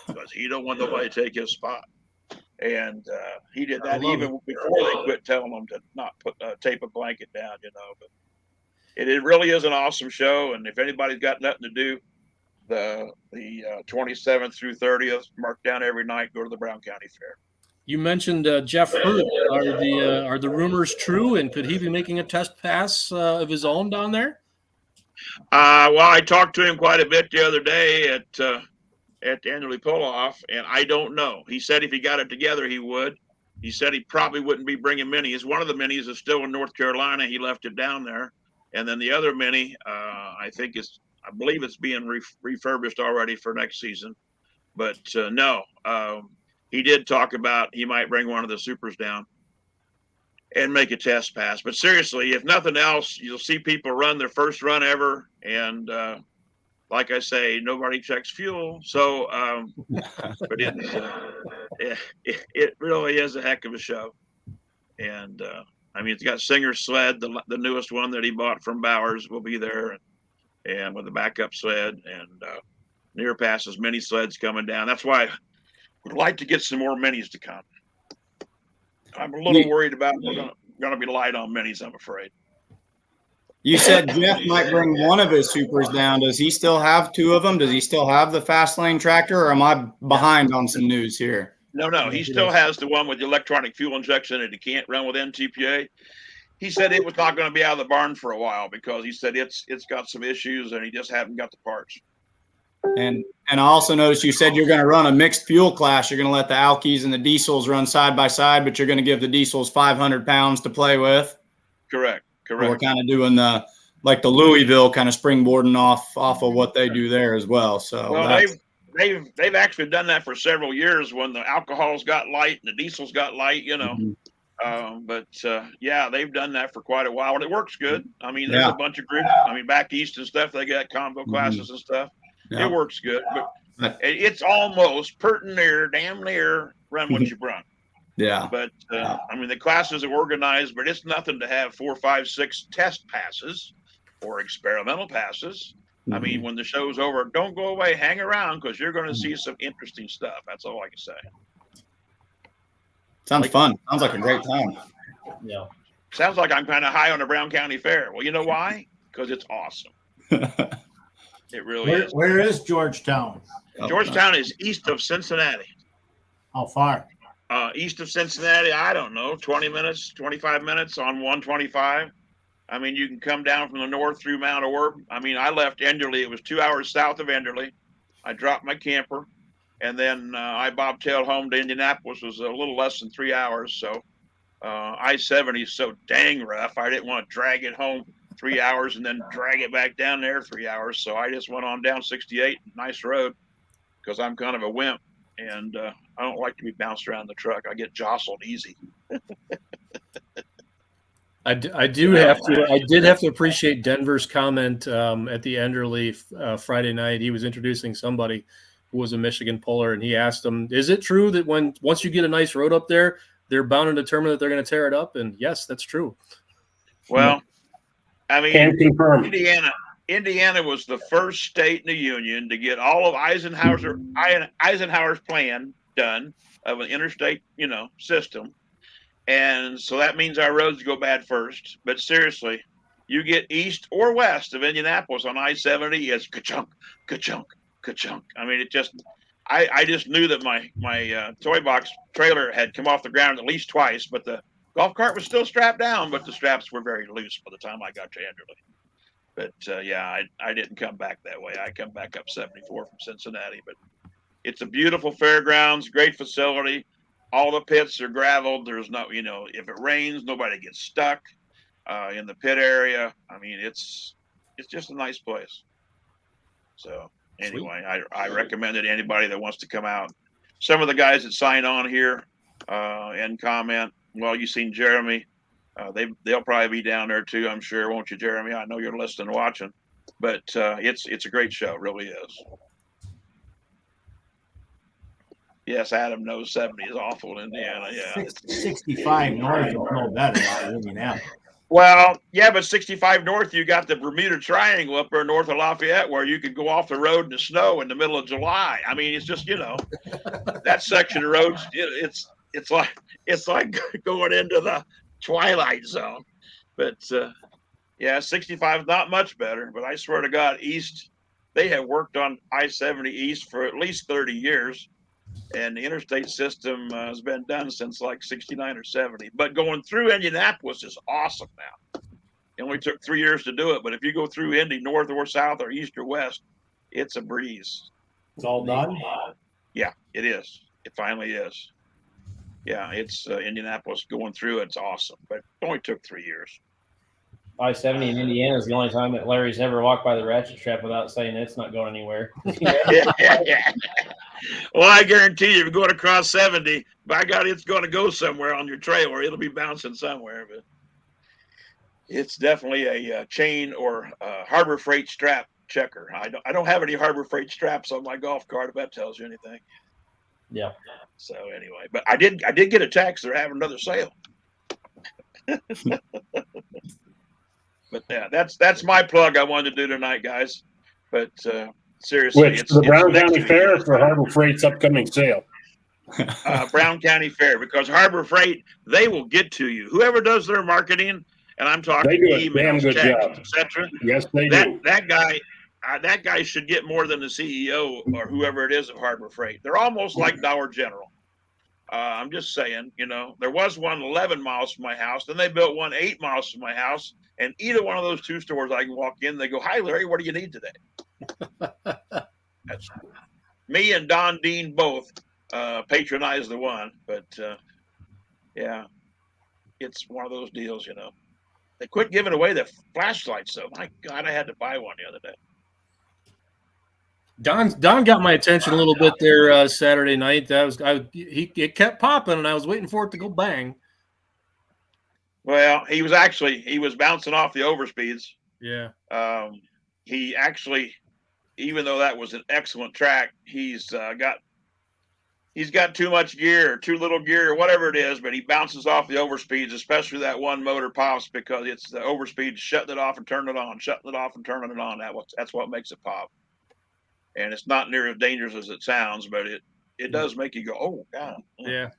because he don't want nobody to take his spot. And he did that even before they quit telling him to not tape a blanket down, But it really is an awesome show. And if anybody's got nothing to do, the 27th through 30th, mark down every night, go to the Brown County Fair. You mentioned Jeff Hurt. Are the rumors true? And could he be making a test pass of his own down there? Well, I talked to him quite a bit the other day at the annually pull-off, and I don't know. He said if he got it together, he would. He said he probably wouldn't be bringing minis. One of the minis is still in North Carolina. He left it down there. And then the other mini, I believe it's being refurbished already for next season. But no, he did talk about he might bring one of the supers down and make a test pass. But seriously, if nothing else, you'll see people run their first run ever. And like I say, nobody checks fuel. So, but it really is a heck of a show. And it's got Singer's sled, the newest one that he bought from Bowers will be there, and with the backup sled, and Near Pass's mini sleds coming down. That's why I would like to get some more minis to come. I'm a little worried about we're going to be light on minis, I'm afraid. You said Jeff might bring one of his supers down. Does he still have 2 of them? Does he still have the fast lane tractor, or am I behind on some news here? No, he still has the one with the electronic fuel injection and he can't run with NTPA. He said it was not going to be out of the barn for a while because he said it's got some issues and he just haven't got the parts. And I also noticed you said you're going to run a mixed fuel class. You're going to let the alkies and the diesels run side by side, but you're going to give the diesels 500 pounds to play with. Correct. We're kind of doing the Louisville kind of springboarding off of what they do there as well. So they've actually done that for several years when the alcohols got light and the diesels got light, But they've done that for quite a while, and it works good. There's a bunch of groups. Back east and stuff, they got combo classes and stuff. Yeah. It works good, but it's almost damn near run what you run. Yeah. But the classes are organized, but it's nothing to have 4, 5, 6 test passes or experimental passes. When the show's over, don't go away, hang around, because you're going to see some interesting stuff. That's all I can say. Sounds fun. Sounds like a great time. Yeah. Sounds like I'm kind of high on the Brown County Fair. Well, you know why? Because it's awesome. It really is. Where is Georgetown? Georgetown is east of Cincinnati. How far? East of Cincinnati, I don't know, 20 minutes, 25 minutes on 125. You can come down from the north through Mount Orb. I left Enderley. It was 2 hours south of Enderley. I dropped my camper, and then I bobtailed home to Indianapolis. It was a little less than 3 hours. So I-70 is so dang rough. I didn't want to drag it home 3 hours and then drag it back down there 3 hours. So I just went on down 68, nice road, because I'm kind of a wimp, and I don't like to be bounced around the truck. I get jostled easy. I did have to appreciate Denver's comment at the Enderley Friday night. He was introducing somebody who was a Michigan puller, and he asked him, "Is it true that once you get a nice road up there, they're bound and determined that they're going to tear it up?" And yes, that's true. Well, Can confirm. Indiana was the first state in the union to get all of Eisenhower's plan done of an interstate, system. And so that means our roads go bad first. But seriously, you get east or west of Indianapolis on I-70, it's ka-chunk, ka-chunk, ka-chunk. I just knew that my toy box trailer had come off the ground at least twice, but the golf cart was still strapped down, but the straps were very loose by the time I got to Enderley. But yeah, I didn't come back that way. I come back up 74 from Cincinnati, but it's a beautiful fairgrounds, great facility. All the pits are graveled. There's no, if it rains, nobody gets stuck in the pit area. I mean, it's just a nice place. So anyway, I recommend it to anybody that wants to come out. Some of the guys that sign on here and comment, well, you've seen Jeremy. They'll probably be down there too, I'm sure, won't you, Jeremy? I know you're listening and watching, but it's a great show, it really is. Yes, Adam knows 70 is awful in Indiana. Yeah, 65 north is no better than Indianapolis. Well, yeah, but 65 north, you got the Bermuda Triangle up there north of Lafayette, where you could go off the road in the snow in the middle of July. I mean, it's just that section of roads. It's like going into the twilight zone. But yeah, 65 is not much better. But I swear to God, east, they have worked on I-70 east for at least 30 years. And the interstate system has been done since like 69 or 70. But going through Indianapolis is awesome now. It only took 3 years to do it. But if you go through Indy, north or south or east or west, it's a breeze. It's all done? Yeah, it is. It finally is. Yeah, it's Indianapolis going through. It's awesome. But it only took 3 years. I-70 in Indiana is the only time that Larry's ever walked by the ratchet strap without saying it's not going anywhere. Well, I guarantee you, if you're going across 70, by God, it's going to go somewhere on your trailer. It'll be bouncing somewhere. But it's definitely a chain or Harbor Freight strap checker. I don't have any Harbor Freight straps on my golf cart, if that tells you anything. Yeah. So anyway, but I did get a text. They're having another sale. But yeah, that's my plug I wanted to do tonight, guys. But seriously, Which, the Brown County Fair for Harbor Freight's upcoming sale? Brown County Fair, because Harbor Freight, they will get to you. Whoever does their marketing, and I'm talking They do a damn emails, good job. etc. Yes, they do. That guy should get more than the CEO or whoever it is of Harbor Freight. They're almost like Dollar General. I'm just saying, there was one 11 miles from my house. Then they built one 8 miles from my house. And either one of those two stores, I can walk in. They go, "Hi, Larry, what do you need today?" That's me and Don Dean both patronize the one. But yeah, it's one of those deals, They quit giving away the flashlights, though. My God, I had to buy one the other day. Don got my attention a little bit there Saturday night. It kept popping, and I was waiting for it to go bang. Well, he was bouncing off the overspeeds. Yeah. He actually, even though that was an excellent track, he's got too much gear, or too little gear, or whatever it is. But he bounces off the overspeeds, especially that one motor pops because it's the overspeed shutting it off and turning it on, shutting it off and turning it on. That's what makes it pop. And it's not near as dangerous as it sounds, but it does make you go, "Oh God." Yeah.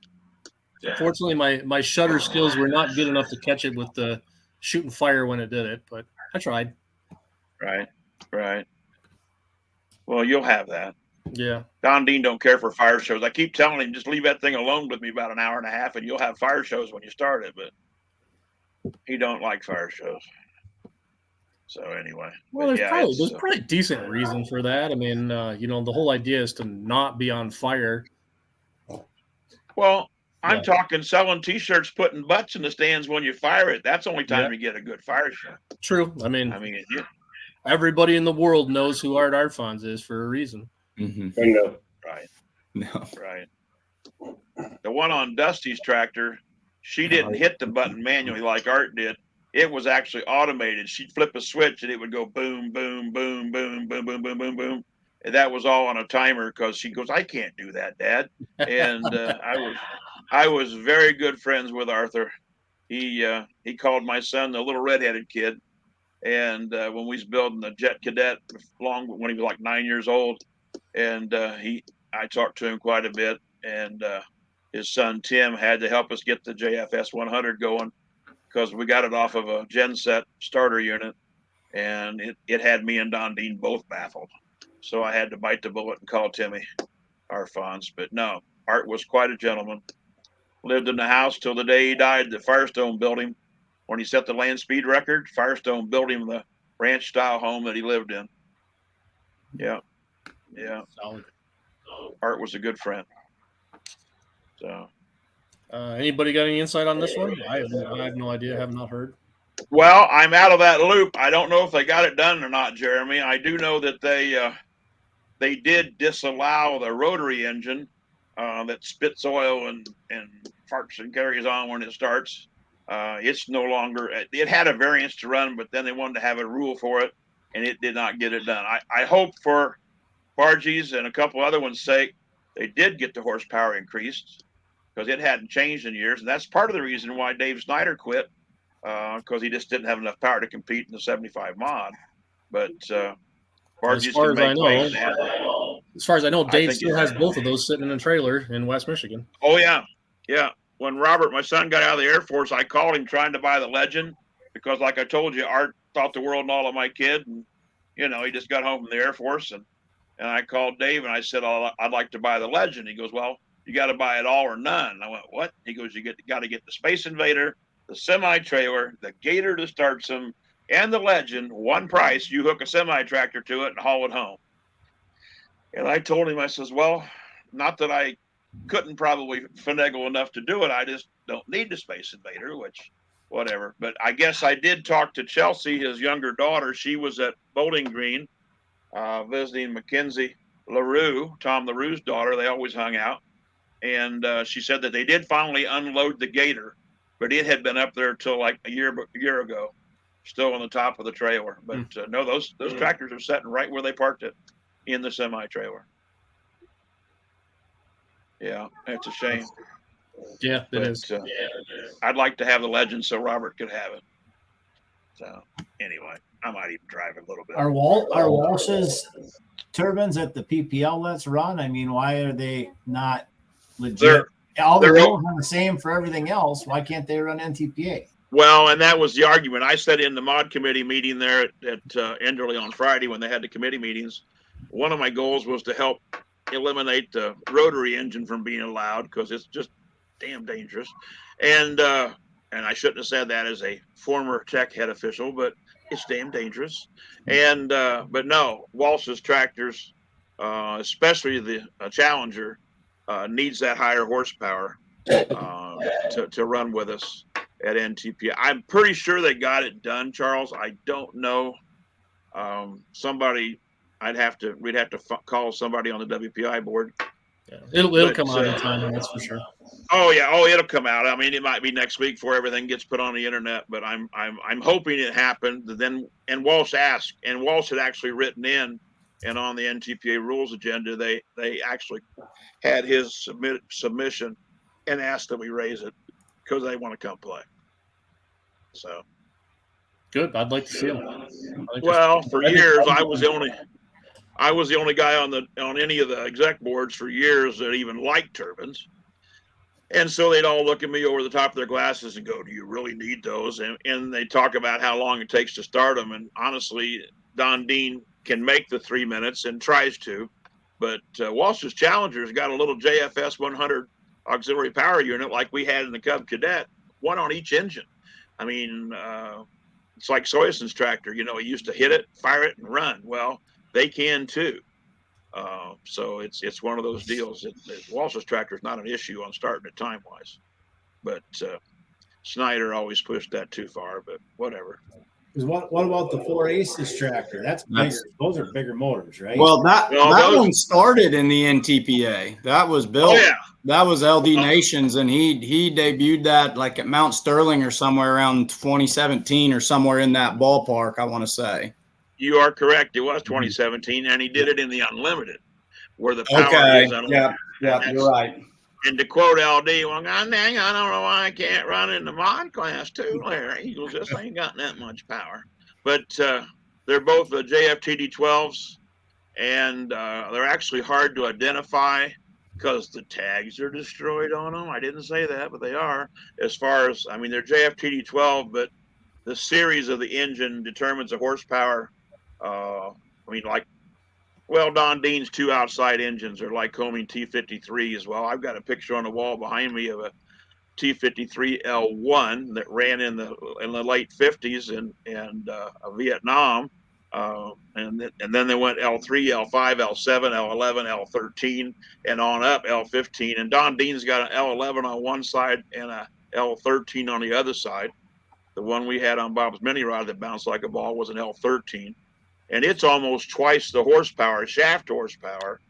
Fortunately, my shutter skills were not good enough to catch it with the shooting fire when it did it, but I tried. Right. Well, you'll have that. Yeah. Don Dean don't care for fire shows. I keep telling him, just leave that thing alone with me about an hour and a half, and you'll have fire shows when you start it. But he don't like fire shows. So anyway. Well, there's probably a decent reason for that. I mean, the whole idea is to not be on fire. Well, I'm talking selling T-shirts, putting butts in the stands when you fire it. That's the only time you get a good fire show. True. I mean, everybody in the world knows who Art Arfons is for a reason. Mm-hmm. Right. No. Right. The one on Dusty's tractor, she didn't hit the button manually like Art did. It was actually automated. She'd flip a switch and it would go boom, boom, boom, boom, boom, boom, boom, boom, boom. And that was all on a timer because she goes, "I can't do that, Dad." And I was very good friends with Arthur. He called my son the little redheaded kid. And when we was building the Jet Cadet when he was like 9 years old, and I talked to him quite a bit. And his son Tim had to help us get the JFS 100 going because we got it off of a genset starter unit, and it had me and Don Dean both baffled. So I had to bite the bullet and call Timmy. our funds. But no, Art was quite a gentleman. Lived in the house till the day he died. The Firestone built him when he set the land speed record. Firestone built him the ranch style home that he lived in. Yeah. Yeah. Solid. Art was a good friend. So, Anybody got any insight on this one? I have no idea. I have not heard. well, I'm out of that loop. I don't know if they got it done or not, Jeremy. I do know that they did disallow the rotary engine that spits oil and farts and carries on when it starts. It's no longer. It had a variance to run, but then they wanted to have a rule for it, and it did not get it done. I hope for Bargie's and a couple other ones' sake, they did get the horsepower increased because it hadn't changed in years, and that's part of the reason why Dave Snyder quit, because he just didn't have enough power to compete in the 75 mod. But Bargie's far can as I make know, waves, man. As far as I know, Dave think still it- has both of those sitting in a trailer in West Michigan. Oh yeah, yeah. When Robert, my son, got out of the Air Force, I called him trying to buy the Legend because, like I told you, Art thought the world and all of my kid, and he just got home from the Air Force, and I called Dave and I said, I'd like to buy the Legend. He goes, well, you got to buy it all or none. I went, what? He goes, got to get the Space Invader, the semi trailer, the Gator to start some, and the Legend. One price. You hook a semi tractor to it and haul it home. And I told him, I says, well, not that I couldn't probably finagle enough to do it. I just don't need the Space Invader, which whatever. But I guess I did talk to Chelsea, his younger daughter. She was at Bowling Green visiting Mackenzie LaRue, Tom LaRue's daughter. They always hung out. And she said that they did finally unload the Gator, but it had been up there till like a year ago, still on the top of the trailer. But no, those tractors are sitting right where they parked it in the semi trailer. Yeah, it's a shame. Yeah, it But is. I'd like to have the Legend so Robert could have it. So anyway, I might even drive a little bit. Are Walsh's turbines at the PPL lets run? I mean, why are they not legit? All the they're- rules are the same for everything else. Why can't they run NTPA? Well, and that was the argument. I said in the mod committee meeting there at Enderley on Friday when they had the committee meetings, one of my goals was to help eliminate the rotary engine from being allowed because it's just damn dangerous. And I shouldn't have said that as a former tech head official, but it's damn dangerous. And but no, Walsh's tractors, especially the Challenger, needs that higher horsepower to run with us at NTP. I'm pretty sure they got it done, Charles. I don't know. We'd have to call somebody on the WPI board. Yeah. It'll come out in time, that's for sure. Oh yeah, it'll come out. I mean, it might be next week before everything gets put on the internet, but I'm hoping it happened. Then and Walsh asked, and Walsh had actually written in, and on the NTPA rules agenda, they actually had his submission and asked that we raise it because they want to come play. So Good. I'd like to see them. well, for years I was the only guy on any of the exec boards for years that even liked turbines. And so they'd all look at me over the top of their glasses and go, do you really need those? And they talk about how long it takes to start them. And honestly, Don Dean can make the 3 minutes and tries to, but Walsh's Challenger's got a little JFS 100 auxiliary power unit like we had in the Cub Cadet, one on each engine. I mean, it's like Soyason's tractor, he used to hit it, fire it, and run. Well, they can too. So it's one of those deals. Walsh's tractor is not an issue on starting it time wise, but Snyder always pushed that too far. But whatever. What about the 4 Aces tractor? That's bigger. Those are bigger motors, right? Well, that those- one started in the NTPA. That was built. Oh yeah. That was LD Nations, and he debuted that like at Mount Sterling or somewhere around 2017 or somewhere in that ballpark, I want to say. You are correct. It was 2017, and he did it in the unlimited, where the power is unlimited. Yeah, you're right. And to quote LD, well, God dang, I don't know why I can't run in the mod class too, Larry. Eagles just ain't got that much power. But they're both the JFTD 12s, and they're actually hard to identify because the tags are destroyed on them. I didn't say that, but they are. As far as, I mean, they're JFTD 12, but the series of the engine determines the horsepower. I mean, like Well, Don Dean's two outside engines are Lycoming T53 as well. I've got a picture on the wall behind me of a T53 L1 that ran in the late 50s and Vietnam, and then they went L3, L5, L7, L11, L13, and on up L15. And Don Dean's got an L11 on one side and a L13 on the other side. The one we had on Bob's mini rod that bounced like a ball was an L13, and it's almost twice the horsepower, shaft horsepower,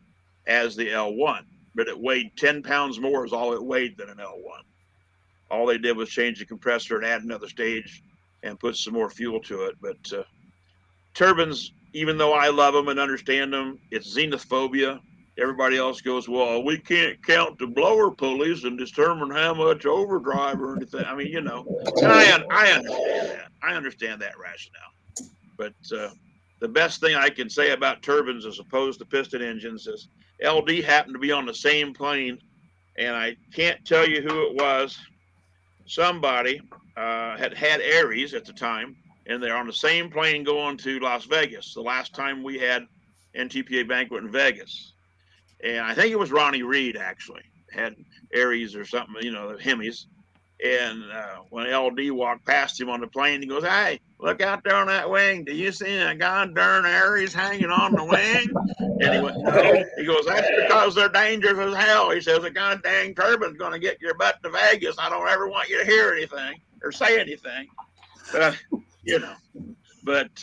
as the L1, but it weighed 10 pounds more is all it weighed than an L1. All they did was change the compressor and add another stage and put some more fuel to it. But turbines, even though I love them and understand them, it's xenophobia. Everybody else goes, well, we can't count the blower pulleys and determine how much overdrive or anything. I mean, you know, and I understand that. I understand that rationale. But the best thing I can say about turbines as opposed to piston engines is LD happened to be on the same plane, and I can't tell you who it was. Somebody had Aries at the time, and they're on the same plane going to Las Vegas. The last time we had NTPA banquet in Vegas, and I think it was Ronnie Reed actually had Aries or something, you know, the Hemis. And when LD walked past him on the plane, he goes, "Hey, look out there on that wing. Do you see that goddamn Aries hanging on the wing?" And he went, "No." He goes, "That's because they're dangerous as hell." He says, "A goddamn turbine's going to get your butt to Vegas. I don't ever want you to hear anything or say anything." But, you know, but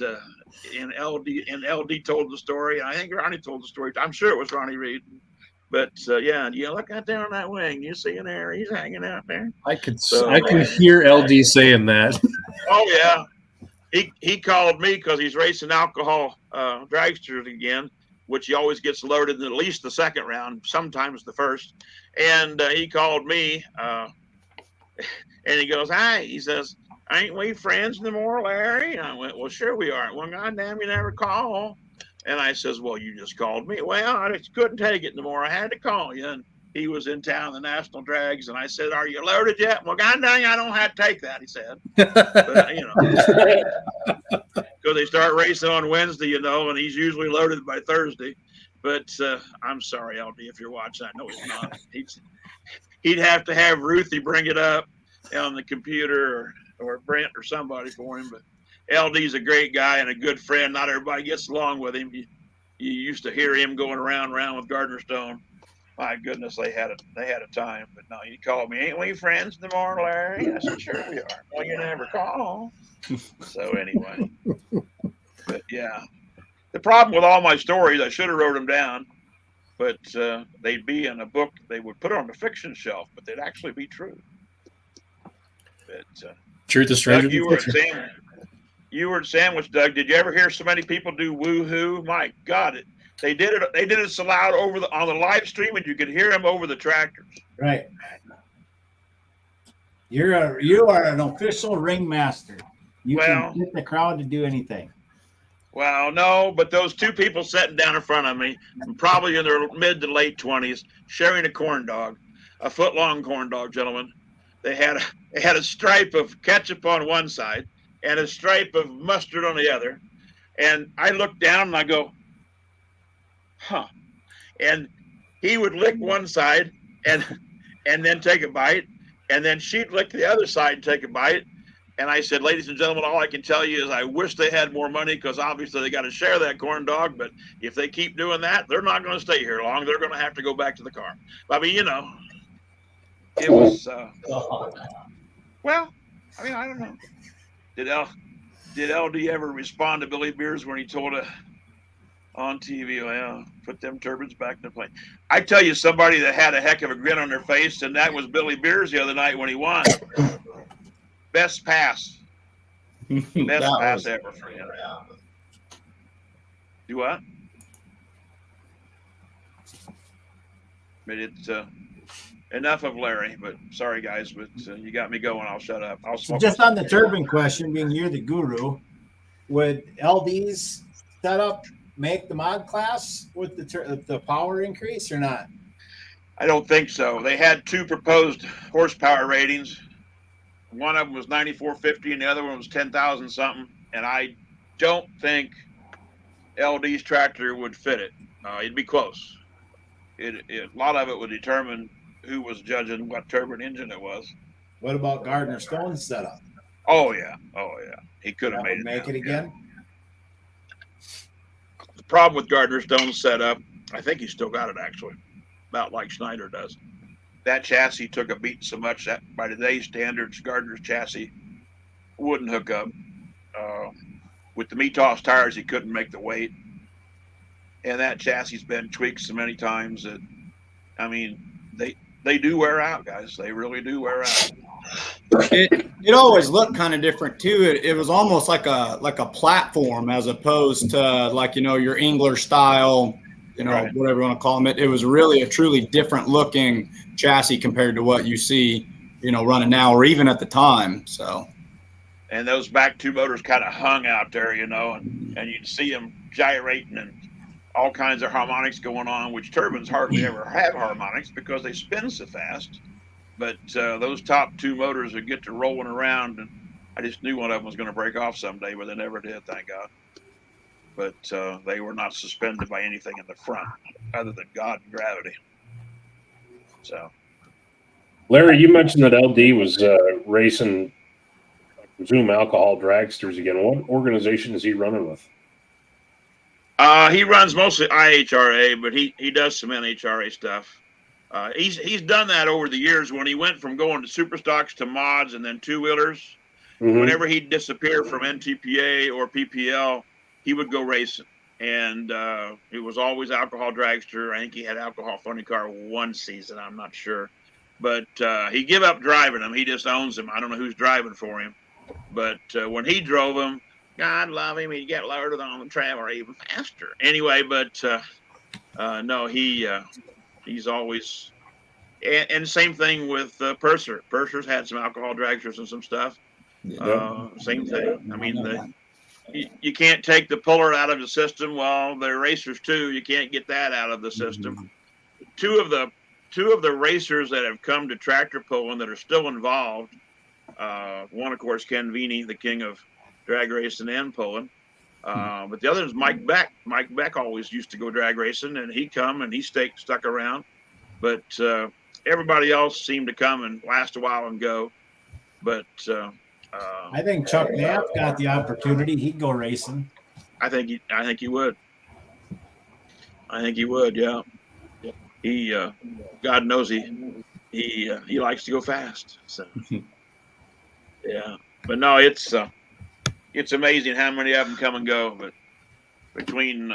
and LD told the story. And I think Ronnie told the story. I'm sure it was Ronnie Reed. But yeah, you look out there on that wing. You see an Aries hanging out there. I can hear LD saying that. Oh yeah, he called me because he's racing alcohol dragsters again, which he always gets loaded in at least the second round, sometimes the first. And he called me, and he goes, "Hi," he says, "Ain't we friends no more, Larry?" And I went, "Well, sure we are." "Well, goddamn, you never call." And I says, "Well, you just called me." "Well, I just couldn't take it no more. I had to call you." And he was in town, the National Drags, and I said, "Are you loaded yet?" "Well, god dang, I don't have to take that," he said. But, you know, because they start racing on Wednesday, you know, and he's usually loaded by Thursday. But I'm sorry, LD, if you're watching. I know he's not. He'd have to have Ruthie bring it up on the computer or Brent or somebody for him. But LD's a great guy and a good friend. Not everybody gets along with him. You used to hear him going around with Gardner Stone. My goodness, they had a time. But no, he called me, "Ain't we friends no more, Larry?" I said, "Sure we are." "Well, you never call." So anyway, but yeah, the problem with all my stories, I should have wrote them down, but they'd be in a book. They would put on the fiction shelf, but they'd actually be true. But Truth is stranger Doug, than fiction. you were at Sandwich, Doug. Did you ever hear so many people do woohoo? My God, they did it so loud on the live stream, and you could hear them over the tractors. Right. You are an official ringmaster. You can get the crowd to do anything. Well, no, but those two people sitting down in front of me, probably in their mid to late 20s, sharing a corn dog, a foot-long corn dog, gentlemen. They had a stripe of ketchup on one side and a stripe of mustard on the other. And I looked down and I go, huh. And he would lick one side and then take a bite. And then she'd lick the other side and take a bite. And I said, "Ladies and gentlemen, all I can tell you is I wish they had more money because obviously they got to share that corn dog. But if they keep doing that, they're not going to stay here long. They're going to have to go back to the car." I mean, you know, it was, well, I mean, I don't know. Did LD ever respond to Billy Beers when he told her on TV, "Well, put them turbines back in the plane"? I tell you, somebody that had a heck of a grin on their face, and that was Billy Beers the other night when he won. Best pass. Best pass ever for him. Do what? But it's enough of Larry. But sorry, guys, but you got me going. I'll shut up. So just on the turbine question, being you're the guru, would LD's setup make the mod class with the power increase or not? I don't think so. They had two proposed horsepower ratings. One of them was 9,450 and the other one was 10,000 something. And I don't think LD's tractor would fit it. It'd be close. A lot of it would determine who was judging what turbine engine it was. What about Gardner Stone's setup? Oh yeah, he could have That made would make now, it again. Yeah. The problem with Gardner Stone's setup, I think he still got it actually, about like Schneider does. That chassis took a beating so much that by today's standards, Gardner's chassis wouldn't hook up. With the Metos tires, he couldn't make the weight, and that chassis has been tweaked so many times that, I mean, they do wear out, guys. They really do wear out. It always looked kind of different too. It was almost like a platform as opposed to like, your Engler style, Right. whatever you want to call them. It was really a truly different looking chassis compared to what you see, running now or even at the time. So. And those back two motors kind of hung out there, and you'd see them gyrating and all kinds of harmonics going on, which turbines hardly ever have harmonics because they spin so fast. But those top two motors would get to rolling around, and I just knew one of them was going to break off someday, but they never did, thank God. But they were not suspended by anything in the front other than God and gravity. So, Larry, you mentioned that LD was racing, I presume, alcohol dragsters again. What organization is he running with? He runs mostly IHRA, but he does some NHRA stuff. He's done that over the years. When he went from going to super stocks to mods and then two-wheelers, whenever he'd disappear from NTPA or PPL, he would go racing. And it was always alcohol dragster. I think he had alcohol funny car one season. I'm not sure. But he gave up driving them. He just owns them. I don't know who's driving for him. But when he drove them, God love him, he'd get loaded on the travel even faster. Anyway, but no, he's always, and same thing with Purser. Purser's had some alcohol dragsters and some stuff. Same thing. I mean, you can't take the puller out of the system. Well, they're racers too. You can't get that out of the system. Two of the racers that have come to tractor pulling that are still involved. One, of course, Ken Vini, the king of drag racing and pulling. But the other is Mike Beck. Mike Beck always used to go drag racing, and he'd come and he stuck around. But everybody else seemed to come and last a while and go. But I think Chuck Knapp got the opportunity. He'd go racing. I think he would. I think he would. Yeah. He, God knows he likes to go fast. So yeah. But no, it's amazing how many of them come and go. But between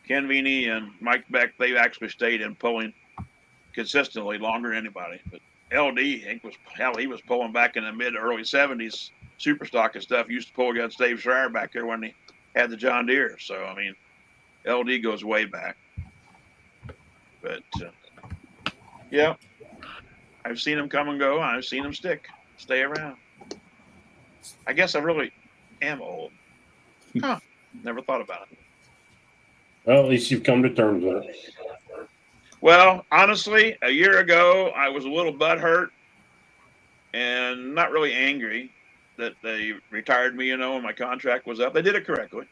Ken Vini and Mike Beck, they've actually stayed in pulling consistently longer than anybody. But LD, I think he was pulling back in the mid to early 70s. Super stock and stuff. Used to pull against Dave Schreier back there when he had the John Deere. So I mean, LD goes way back. But yeah, I've seen him come and go. I've seen him stay around. I guess I really am old. Huh? Never thought about it. Well, at least you've come to terms with it. Well, honestly, a year ago, I was a little butthurt and not really angry that they retired me, when my contract was up. They did it correctly.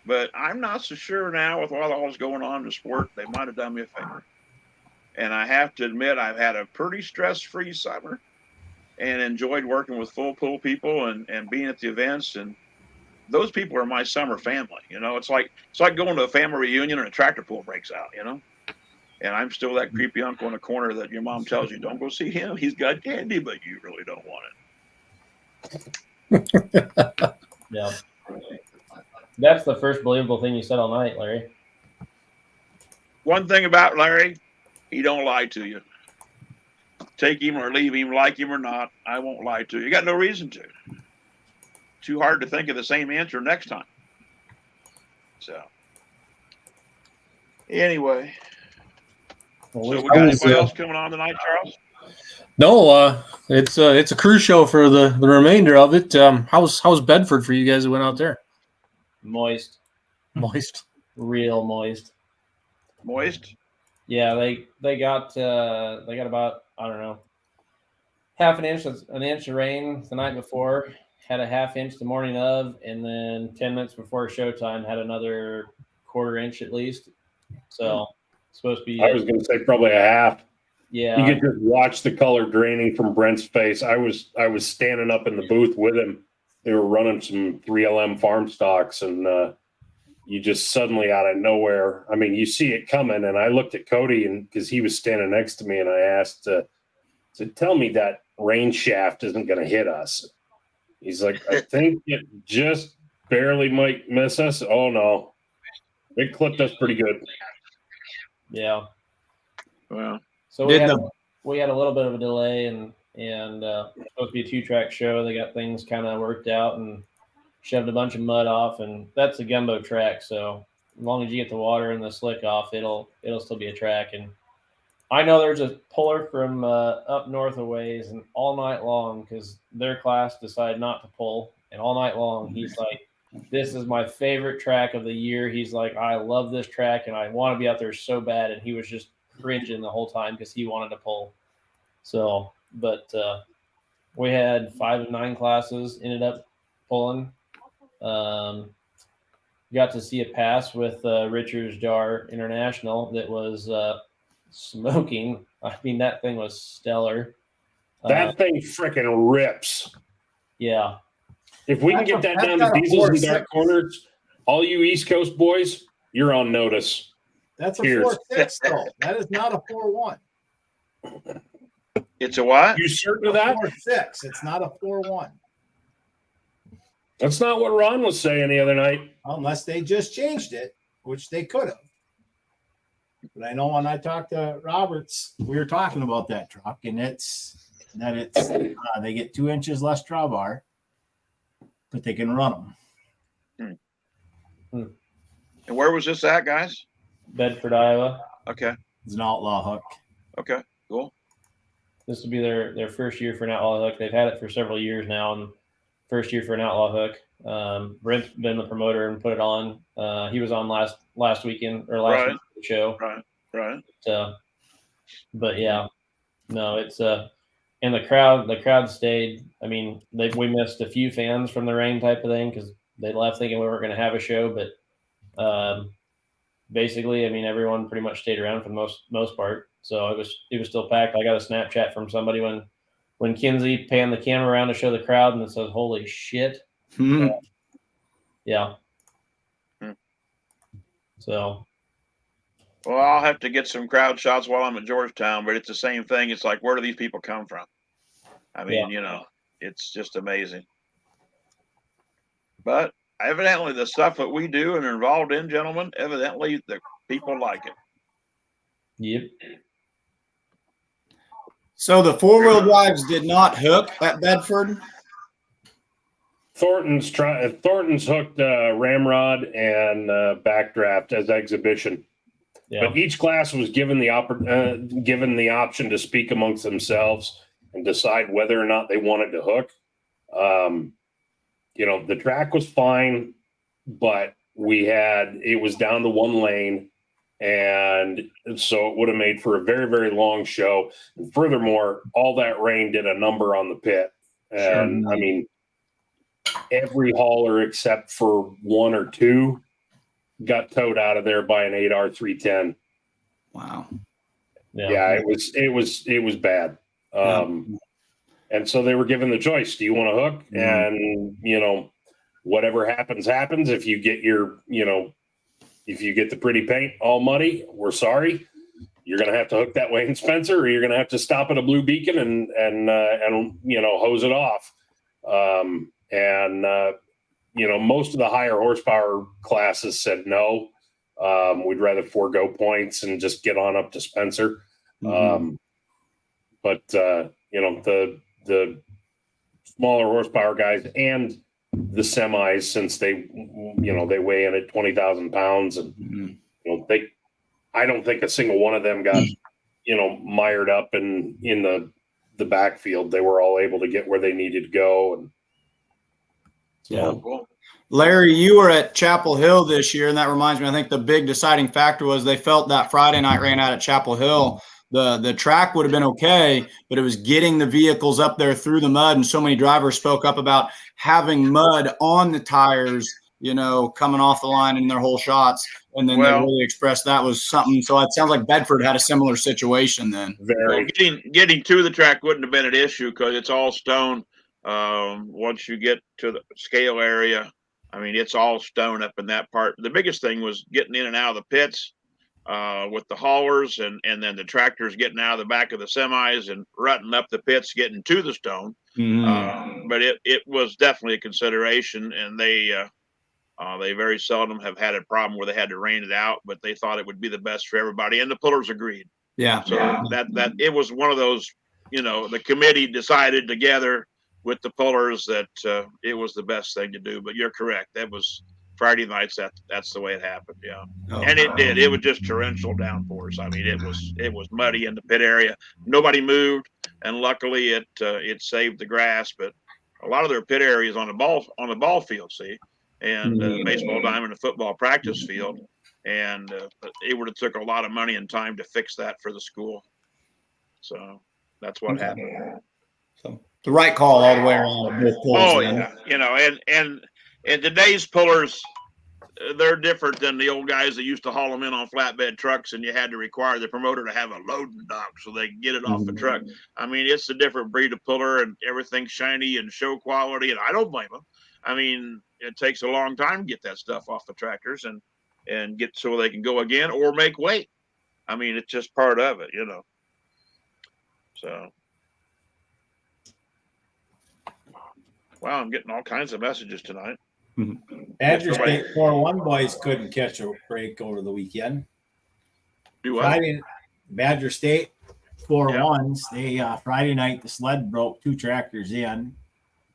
But I'm not so sure now with all that's going on in the sport, they might have done me a favor. And I have to admit, I've had a pretty stress-free summer and enjoyed working with full pool people and being at the events. And those people are my summer family. It's like going to a family reunion and a tractor pull breaks out, And I'm still that creepy uncle in the corner that your mom tells you, don't go see him. He's got candy, but you really don't want it. Yeah. That's the first believable thing you said all night, Larry. One thing about Larry, he don't lie to you. Take him or leave him, like him or not, I won't lie to you. You got no reason to. Too hard to think of the same answer next time. So, anyway. Well, So we got anybody else coming on tonight, Charles? No, it's a cruise show for the remainder of it. How's Bedford for you guys who went out there? moist, Moist. real moist. Moist? Yeah, they got about, I don't know, half an inch of rain the night before, had a half inch the morning of, and then 10 minutes before showtime had another quarter inch at least. So it's supposed to be. I was going to say probably a half. Yeah. You could just watch the color draining from Brent's face. I was standing up in the booth with him. They were running some 3LM farm stocks, and you just suddenly out of nowhere. I mean, you see it coming, and I looked at Cody, and because he was standing next to me, and I asked, to tell me that rain shaft isn't going to hit us. He's like, I think it just barely might miss us. Oh no, it clipped us pretty good. Yeah. Well, So we had a little bit of a delay, and supposed to be a 2-track show. They got things kind of worked out and shoved a bunch of mud off, and that's a gumbo track. So as long as you get the water and the slick off, it'll still be a track. And I know there's a puller from up north a ways, and all night long, because their class decided not to pull, and all night long he's like, this is my favorite track of the year. He's like, I love this track, and I want to be out there so bad. And he was just cringing the whole time because he wanted to pull. So, but we had 5 of 9 classes ended up pulling. Got to see a pass with Richards Jar International that was smoking. I mean, that thing was stellar. That thing freaking rips. Yeah. If we can get that down to diesels and dark corners, all you East Coast boys, you're on notice. That's a Cheers. 4.6 though. That is not a 4.1. it's a what? You certain of that? 4.6. It's not a 4.1. That's not what Ron was saying the other night. Unless they just changed it, which they could have. But I know when I talked to Roberts, we were talking about that truck, and they get 2 inches less drawbar, but they can run them. And where was this at, guys? Bedford, Iowa. Okay. It's an outlaw hook. Okay. Cool. This will be their first year for an outlaw hook. They've had it for several years now, and first year for an outlaw hook. Brent's been the promoter and put it on. He was on last weekend or last week's show. Right. But yeah, no, it's and the crowd stayed. I mean, we missed a few fans from the rain type of thing because they left thinking we weren't going to have a show. But basically, I mean, everyone pretty much stayed around for the most part. So it was still packed. I got a Snapchat from somebody when Kinsey panned the camera around to show the crowd, and it says, "Holy shit!" Yeah. So. Well, I'll have to get some crowd shots while I'm at Georgetown, but it's the same thing. It's like, where do these people come from? I mean, it's just amazing. But evidently the stuff that we do and are involved in, gentlemen, evidently the people like it. Yep. So the 4-wheel drives did not hook at Bedford. Thornton's hooked ramrod and backdraft as exhibition. Yeah. But each class was given the option to speak amongst themselves and decide whether or not they wanted to hook. The track was fine, but it was down to 1 lane, and so it would have made for a very, very long show. And furthermore, all that rain did a number on the pit. And Sure. I mean, every hauler except for 1 or 2 got towed out of there by an 8R310. Wow. Yeah, it was bad. And so they were given the choice. Do you want to hook? And, whatever happens. If you get if you get the pretty paint all muddy, we're sorry. You're going to have to hook that Wayne Spencer, or you're going to have to stop at a Blue Beacon and hose it off. Most of the higher horsepower classes said no. We'd rather forego points and just get on up to Spencer. But the smaller horsepower guys and the semis, since they weigh in at 20,000 pounds, and I don't think a single one of them got mired up in the backfield. They were all able to get where they needed to go. And Cool. Larry, you were at Chapel Hill this year, and that reminds me, I think the big deciding factor was they felt that Friday night rain out at Chapel Hill. The track would have been okay, but it was getting the vehicles up there through the mud, and so many drivers spoke up about having mud on the tires coming off the line in their whole shots. And then they really expressed that was something. So it sounds like Bedford had a similar situation then. Well, getting to the track wouldn't have been an issue because it's all stone. Once you get to the scale area, I mean, it's all stone up in that part. The biggest thing was getting in and out of the pits with the haulers and then the tractors getting out of the back of the semis and rutting up the pits, getting to the stone. But it was definitely a consideration, and they very seldom have had a problem where they had to rain it out, but they thought it would be the best for everybody, and the pullers agreed. Yeah. So that it was one of those, the committee decided together with the pullers that it was the best thing to do. But you're correct. That was Friday nights. That's the way it happened. Yeah. And it did. It was just torrential downpours. I mean, it was muddy in the pit area. Nobody moved, and luckily it saved the grass. But a lot of their pit areas on the ball field, see, and baseball diamond and football practice field, and it would have took a lot of money and time to fix that for the school. So that's what happened. So the right call all the way around. Both pullers, yeah, and today's pullers, they're different than the old guys that used to haul them in on flatbed trucks, and you had to require the promoter to have a loading dock so they can get it off the truck. I mean, it's a different breed of puller, and everything's shiny and show quality, and I don't blame them. I mean, it takes a long time to get that stuff off the tractors and get so they can go again or make weight. I mean, it's just part of it, So, wow, I'm getting all kinds of messages tonight. Badger State 4-1 boys couldn't catch a break over the weekend. Do what? Friday, Badger State 4-1s. They Friday night the sled broke 2 tractors in,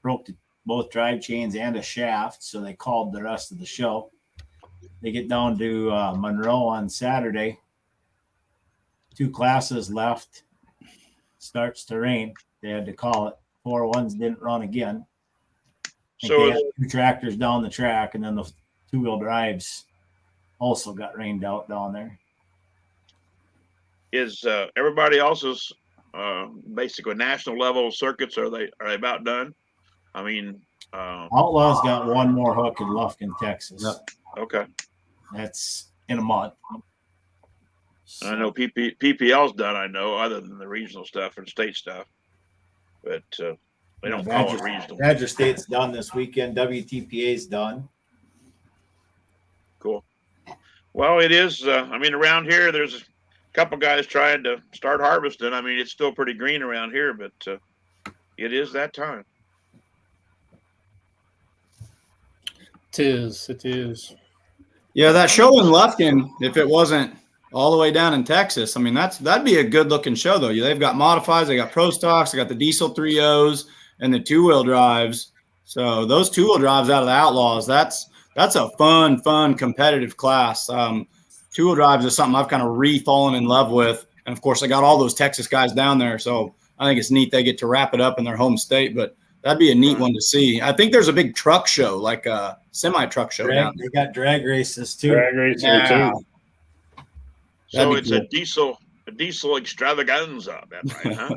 broke both drive chains and a shaft, so they called the rest of the show. They get down to Monroe on Saturday. 2 classes left. Starts to rain. They had to call it. 4-1s didn't run again. So they had 2 tractors down the track, and then the 2-wheel drives also got rained out down there. Is everybody else's basically national level circuits are they about done? I mean, Outlaws got one more hook in Lufkin, Texas. Yep. Okay, that's in a month. So, I know PPL's done. I know, other than the regional stuff and state stuff, but they don't call it regional. Badger State's done this weekend. WTPA's done. Cool. Well, it is. I mean, around here, there's a couple guys trying to start harvesting. I mean, it's still pretty green around here, but it is that time. It is. Yeah, that show in Lufkin, if it wasn't all the way down in Texas, I mean, that'd be a good looking show though. They've got modifieds, they got pro stocks, they got the diesel 3.0s and the 2-wheel drives. So those 2-wheel drives out of the Outlaws, that's a fun competitive class. 2-wheel drives is something I've kind of fallen in love with, and of course I got all those Texas guys down there, so I think it's neat they get to wrap it up in their home state. But that'd be a neat one to see. I think there's a big truck show, like a semi-truck show down there. They got drag races too. Drag racing too. So it's cool. a diesel extravaganza, that right, huh?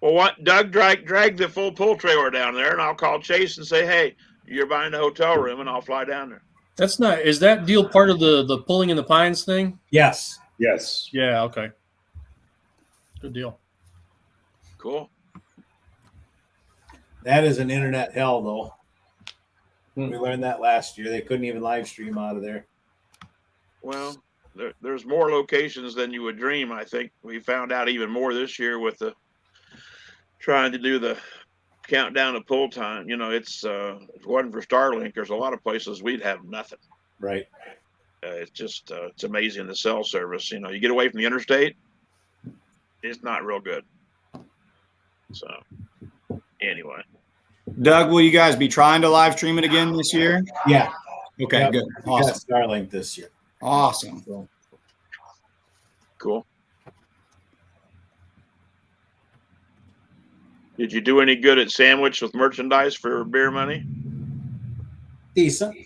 Well, what, Doug, drag the full pull trailer down there, and I'll call Chase and say, hey, you're buying a hotel room, and I'll fly down there. That's not. Is that deal part of the pulling in the pines thing? Yes. Yes. Yeah. Okay. Good deal. Cool. That is an internet hell, though. We learned that last year. They couldn't even live stream out of there. Well, there's more locations than you would dream. I think we found out even more this year with the trying to do the countdown to pull time. If it wasn't for Starlink, there's a lot of places we'd have nothing. Right. It's just it's amazing, the cell service. You get away from the interstate, it's not real good. So anyway, Doug, will you guys be trying to live stream it again this year? Yeah. Okay, yep. Good. Awesome. We got Starlink this year. Awesome. Cool. Did you do any good at Sandwich with merchandise for beer money? Decent.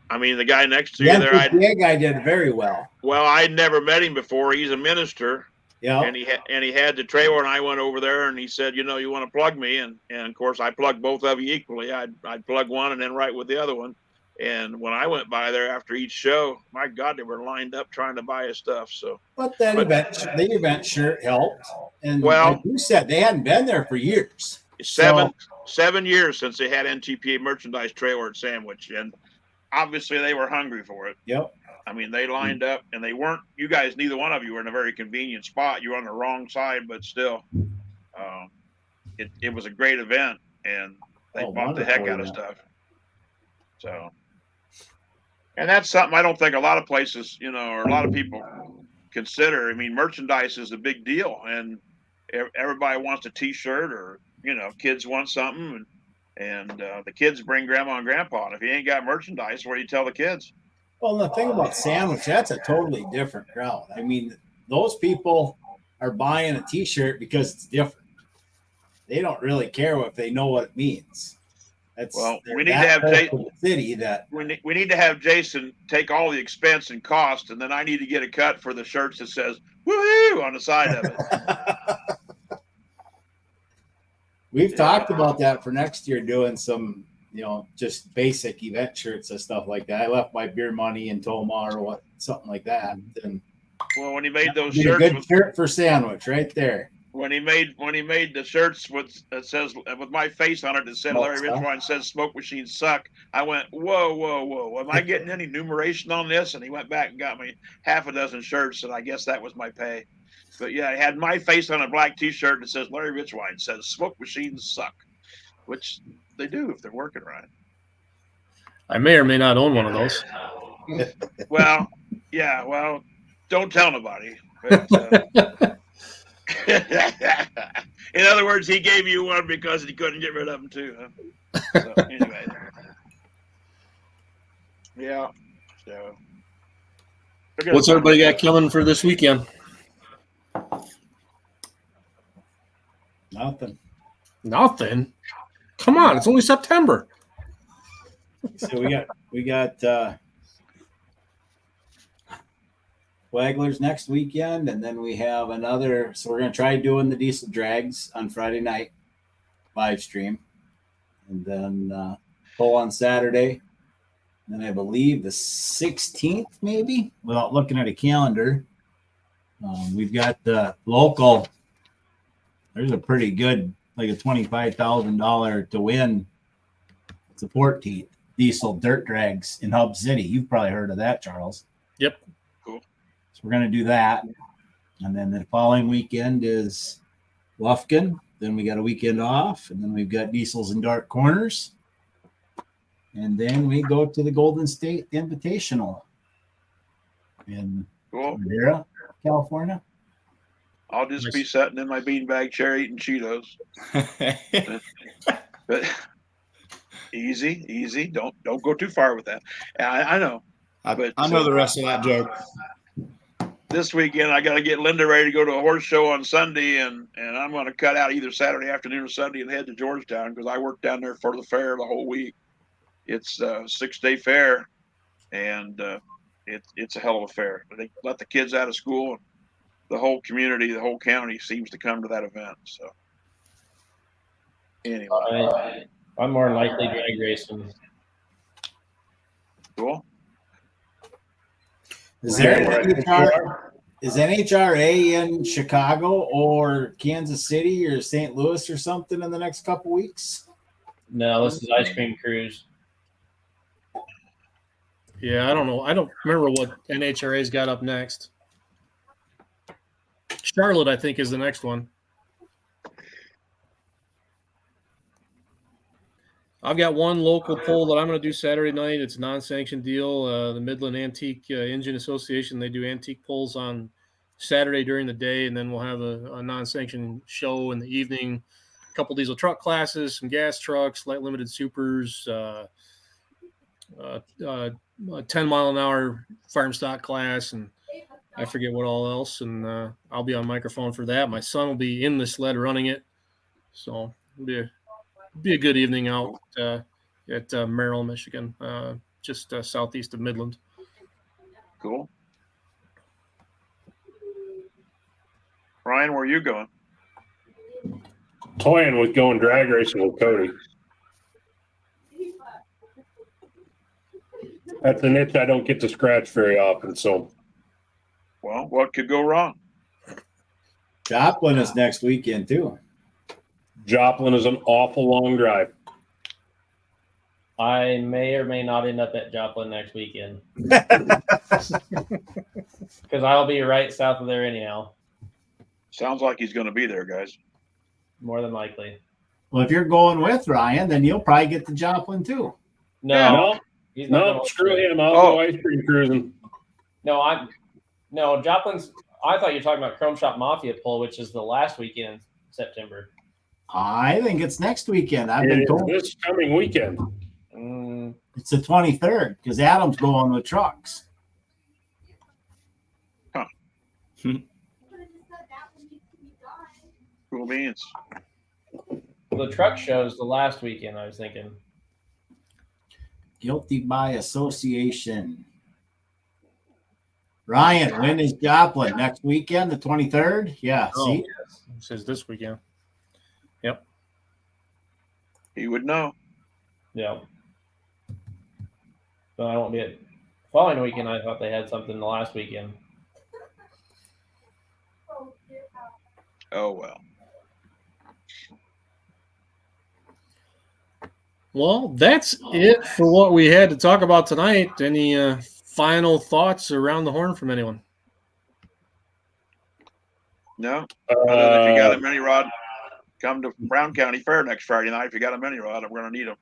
I mean, the guy next to you there, the guy did very well. Well, I'd never met him before. He's a minister, Yeah. and he had the trailer, and I went over there, and he said, you want to plug me, and of course I plugged both of you equally. I'd plug one and then right with the other one. And when I went by there after each show, my God, they were lined up trying to buy his stuff. So, the event sure helped. And well, like you said, they hadn't been there for years. 7 years since they had NTPA merchandise trailer at Sandwich, and obviously they were hungry for it. Yep. I mean, they lined up, and they weren't. You guys, neither one of you were in a very convenient spot. You were on the wrong side, but still, it was a great event, and they bought the heck out of stuff. So, and that's something I don't think a lot of places, or a lot of people consider. I mean, merchandise is a big deal, and everybody wants a T-shirt, or kids want something, and the kids bring grandma and grandpa. And if you ain't got merchandise, what do you tell the kids? Well, the thing about Sandwich, that's a totally different crowd. I mean, those people are buying a T-shirt because it's different. They don't really care if they know what it means. We need to have we need to have Jason take all the expense and cost, and then I need to get a cut for the shirts that says "woohoo" on the side of it. We've talked about that for next year, doing some, just basic event shirts and stuff like that. I left my beer money in Toma or something like that. And when he made those shirts, a good shirt for Sandwich right there. When he made the shirts with my face on it that said Larry Richwine says smoke machines suck, I went, whoa, am I getting any numeration on this? And he went back and got me half a dozen shirts, and I guess that was my pay. But yeah, I had my face on a black T-shirt that says Larry Richwine says smoke machines suck, which they do if they're working right. I may or may not own one of those. Well, don't tell nobody. But, in other words, he gave you one because he couldn't get rid of them too. Huh? So anyway, yeah. So what's everybody got coming for this weekend? Nothing. Come on, it's only September. So we got Wagglers next weekend, and then we have another. So we're going to try doing the diesel drags on Friday night live stream, and then pull on Saturday. And I believe the 16th, maybe, without looking at a calendar. We've got the local. There's a pretty good, like a $25,000 to win support team diesel dirt drags in Hub City. You've probably heard of that, Charles. Yep. Cool. So we're going to do that. And then the following weekend is Lufkin. Then we got a weekend off. And then we've got diesels in dark corners. And then we go to the Golden State Invitational in Madera, California. I'll just be sitting in my beanbag chair eating Cheetos. But easy. Don't go too far with that. I know. But I know the rest of that joke. This weekend, I got to get Linda ready to go to a horse show on Sunday, and I'm going to cut out either Saturday afternoon or Sunday and head to Georgetown because I work down there for the fair the whole week. It's a 6-day fair, and it's a hell of a fair. They let the kids out of school, and the whole community, the whole county seems to come to that event. So anyway, I'm more than likely drag racing. Cool. Is NHRA in Chicago or Kansas City or St. Louis or something in the next couple weeks? No, this is Ice Cream Cruise. Yeah, I don't know. I don't remember what NHRA's got up next. Charlotte, I think, is the next one. I've got one local poll that I'm going to do Saturday night. It's a non-sanctioned deal. The Midland Antique Engine Association, they do antique polls on Saturday during the day, and then we'll have a non-sanctioned show in the evening. A couple diesel truck classes, some gas trucks, light limited supers, 10-mile-an-hour farm stock class, and I forget what all else. And I'll be on microphone for that. My son will be in the sled running it, so it'll be a good evening out at Merrill, Michigan, just southeast of Midland. Cool. Ryan, where are you going? Toying with going drag racing with Cody. That's an itch I don't get to scratch very often. So, Well, what could go wrong? Joplin is next weekend too. Joplin is an awful long drive. I may or may not end up at Joplin next weekend because I'll be right south of there anyhow, Sounds like he's going to be there, guys. more than likely. Well, if you're going with Ryan, then you'll probably get to Joplin too. No, he's not No, going screw him. I'll Oh. go ice cream cruising. No, Joplin's. I thought you were talking about Chrome Shop Mafia Pull, which is the last weekend in September. I think it's next weekend. I've It been is told this coming weekend. it's the 23rd because Adam's going with trucks. Cool beans. The truck show's the last weekend. I was thinking. Guilty by association. Ryan, when is Joplin? Next weekend, the 23rd? Yeah, Oh. see? It says this weekend. He would know. Yeah. So I won't be at following weekend. I thought they had something the last weekend. Oh, well. Well, that's it for what we had to talk about tonight. Any final thoughts around the horn from anyone? No. Other than if you got Uh, a mini rod, come to Brown County Fair next Friday night. If you got a mini rod, we're going to need them.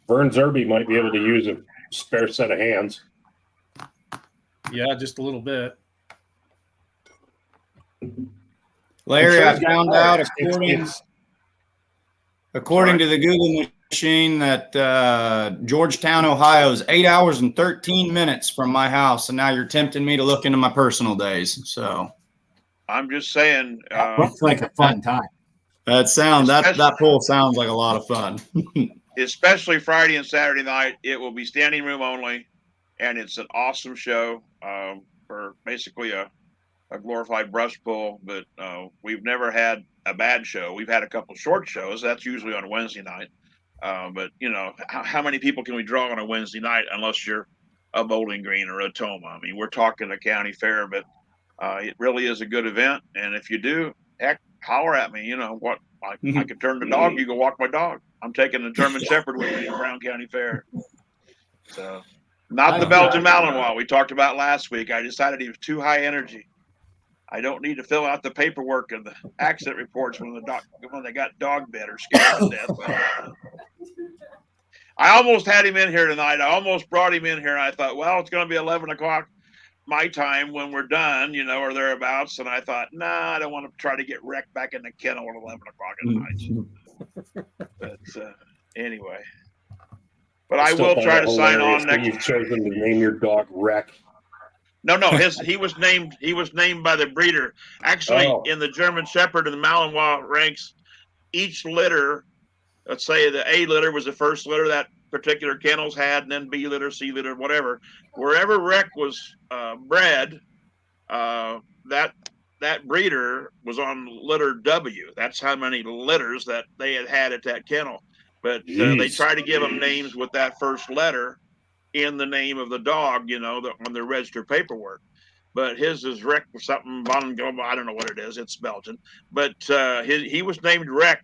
Vern Zerby might be able to use a spare set of hands. Yeah, just a little bit. Larry, I'm I sure it's found got out parts. according to the Google machine that Georgetown, Ohio is 8 hours and 13 minutes from my house. And now you're tempting me to look into my personal days. So I'm just saying. Looks like a fun time. that poll sounds like a lot of fun. Especially Friday and Saturday night, it will be standing room only, and it's an awesome show for basically a glorified brush pull. But we've never had a bad show. We've had a couple short shows. That's usually on Wednesday night. But you know, how many people can we draw on a Wednesday night unless you're a Bowling Green or a Toma? I mean, we're talking a county fair, but it really is a good event. And if you do, heck, holler at me. You know what? I could turn the dog. You go walk my dog. I'm taking the German Shepherd with me to Brown County Fair. So, not the Belgian Malinois we talked about last week. I decided he was too high energy. I don't need to fill out the paperwork and the accident reports when they got dog bit or scared to death. But I almost had him in here tonight. I almost brought him in here. And I thought, well, it's going to be 11 o'clock my time when we're done, you know, or thereabouts. And I thought, nah, I don't want to try to get wrecked back in the kennel at 11 o'clock at night. But anyway, but I still will find try it to sign hilarious on that next. You've chosen to name your dog Wreck. No, he was named by the breeder. Actually, Oh. in the German Shepherd and the Malinois ranks, each litter, let's say the A litter was the first litter that particular kennels had, and then B litter, C litter, whatever. Wherever Wreck was bred, that breeder was on litter W. That's how many litters that they had at that kennel. But they Jeez. try to give them names with that first letter in the name of the dog, you know, on their registered paperwork. But his is Wreck or something. I don't know what it is. It's Belgian. But he was named Wreck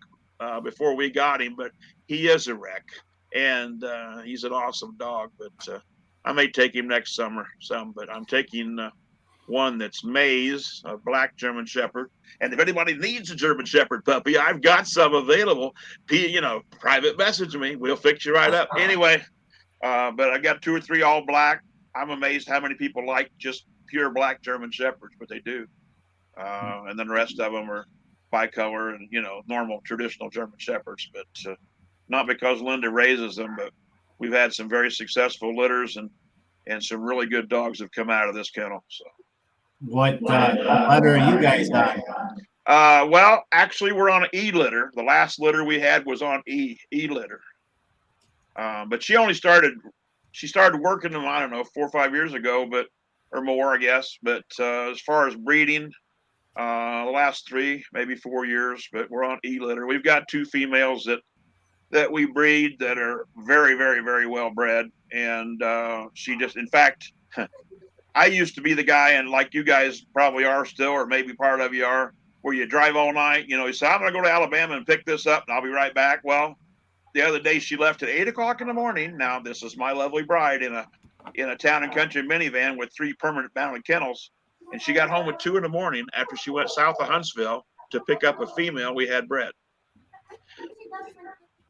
before we got him. But he is a Wreck, and he's an awesome dog. But I may take him next summer. But I'm taking one that's Maze, a black German Shepherd. And if anybody needs a German Shepherd puppy, I've got some available. You know, private message me. We'll fix you right up. Anyway. But I got 2 or 3 all black. I'm amazed how many people like just pure black German Shepherds, but they do. And then the rest of them are bicolor and, you know, normal traditional German Shepherds, but not because Linda raises them, but we've had some very successful litters and some really good dogs have come out of this kennel. So, What letter are you guys on? well, actually we're on an E litter. The last litter we had was on E litter. But she started working them, I don't know, 4 or 5 years ago, but or more, I guess. But as far as breeding, the last 3, maybe 4 years, but we're on e-litter. We've got 2 females that we breed that are very, very, very well bred. And she just, in fact, I used to be the guy, and like you guys probably are still, or maybe part of you are, where you drive all night. You know, you say, I'm going to go to Alabama and pick this up, and I'll be right back. Well, the other day she left at 8 o'clock in the morning. Now, this is my lovely bride in a town and country minivan with 3 permanent mounted kennels. And she got home at 2 in the morning after she went south of Huntsville to pick up a female we had bred.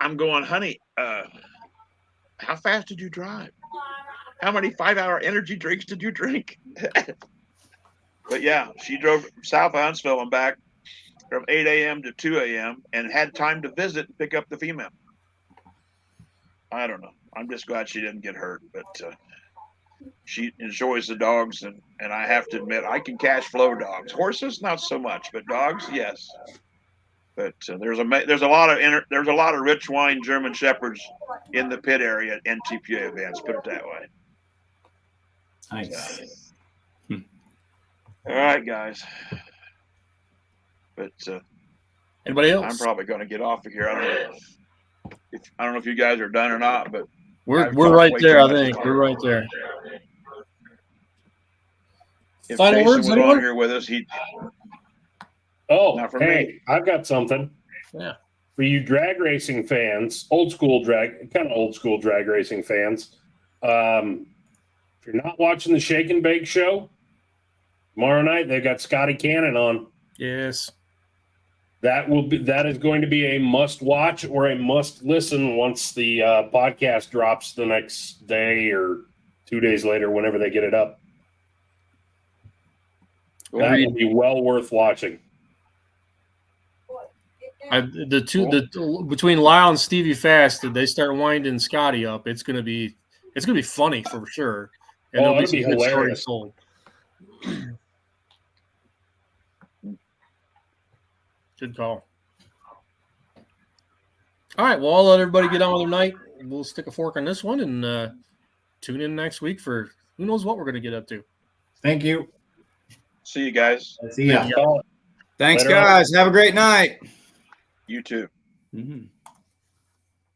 I'm going, honey, how fast did you drive? How many 5-hour energy drinks did you drink? But yeah, she drove south of Huntsville and back from 8 a.m. to 2 a.m. and had time to visit and pick up the female. I don't know. I'm just glad she didn't get hurt, but she enjoys the dogs, and I have to admit, I can cash flow dogs. Horses, not so much, but dogs, yes. But there's a lot of rich wine German Shepherds in the pit area at NTPA events. Put it that way. Nice. All right, guys. But Anybody I'm else? probably going to get off of here. I don't know if you guys are done or not, but We're I've we're talked right way there. too I much. think we're right there. If Final Jason words, was anyone? on here with us, he Oh, Not for hey, me. I've got something. Yeah. For you drag racing fans, old school drag racing fans, if you're not watching the Shake and Bake show, tomorrow night they've got Scotty Cannon on. Yes. That is going to be a must watch or a must listen once the podcast drops the next day or 2 days later, whenever they get it up. That will be well worth watching. Between Lyle and Stevie Fast, did they start winding Scotty up? It's gonna be funny for sure. And Oh, there'll it'll be some good stories hilarious. told. Good call. All right, well, I'll let everybody get on with their night. We'll stick a fork on this one and tune in next week for who knows what we're going to get up to. Thank you. see you guys. See ya. Call it. Thanks, Later on. guys. Have a great night. You too. Mhm.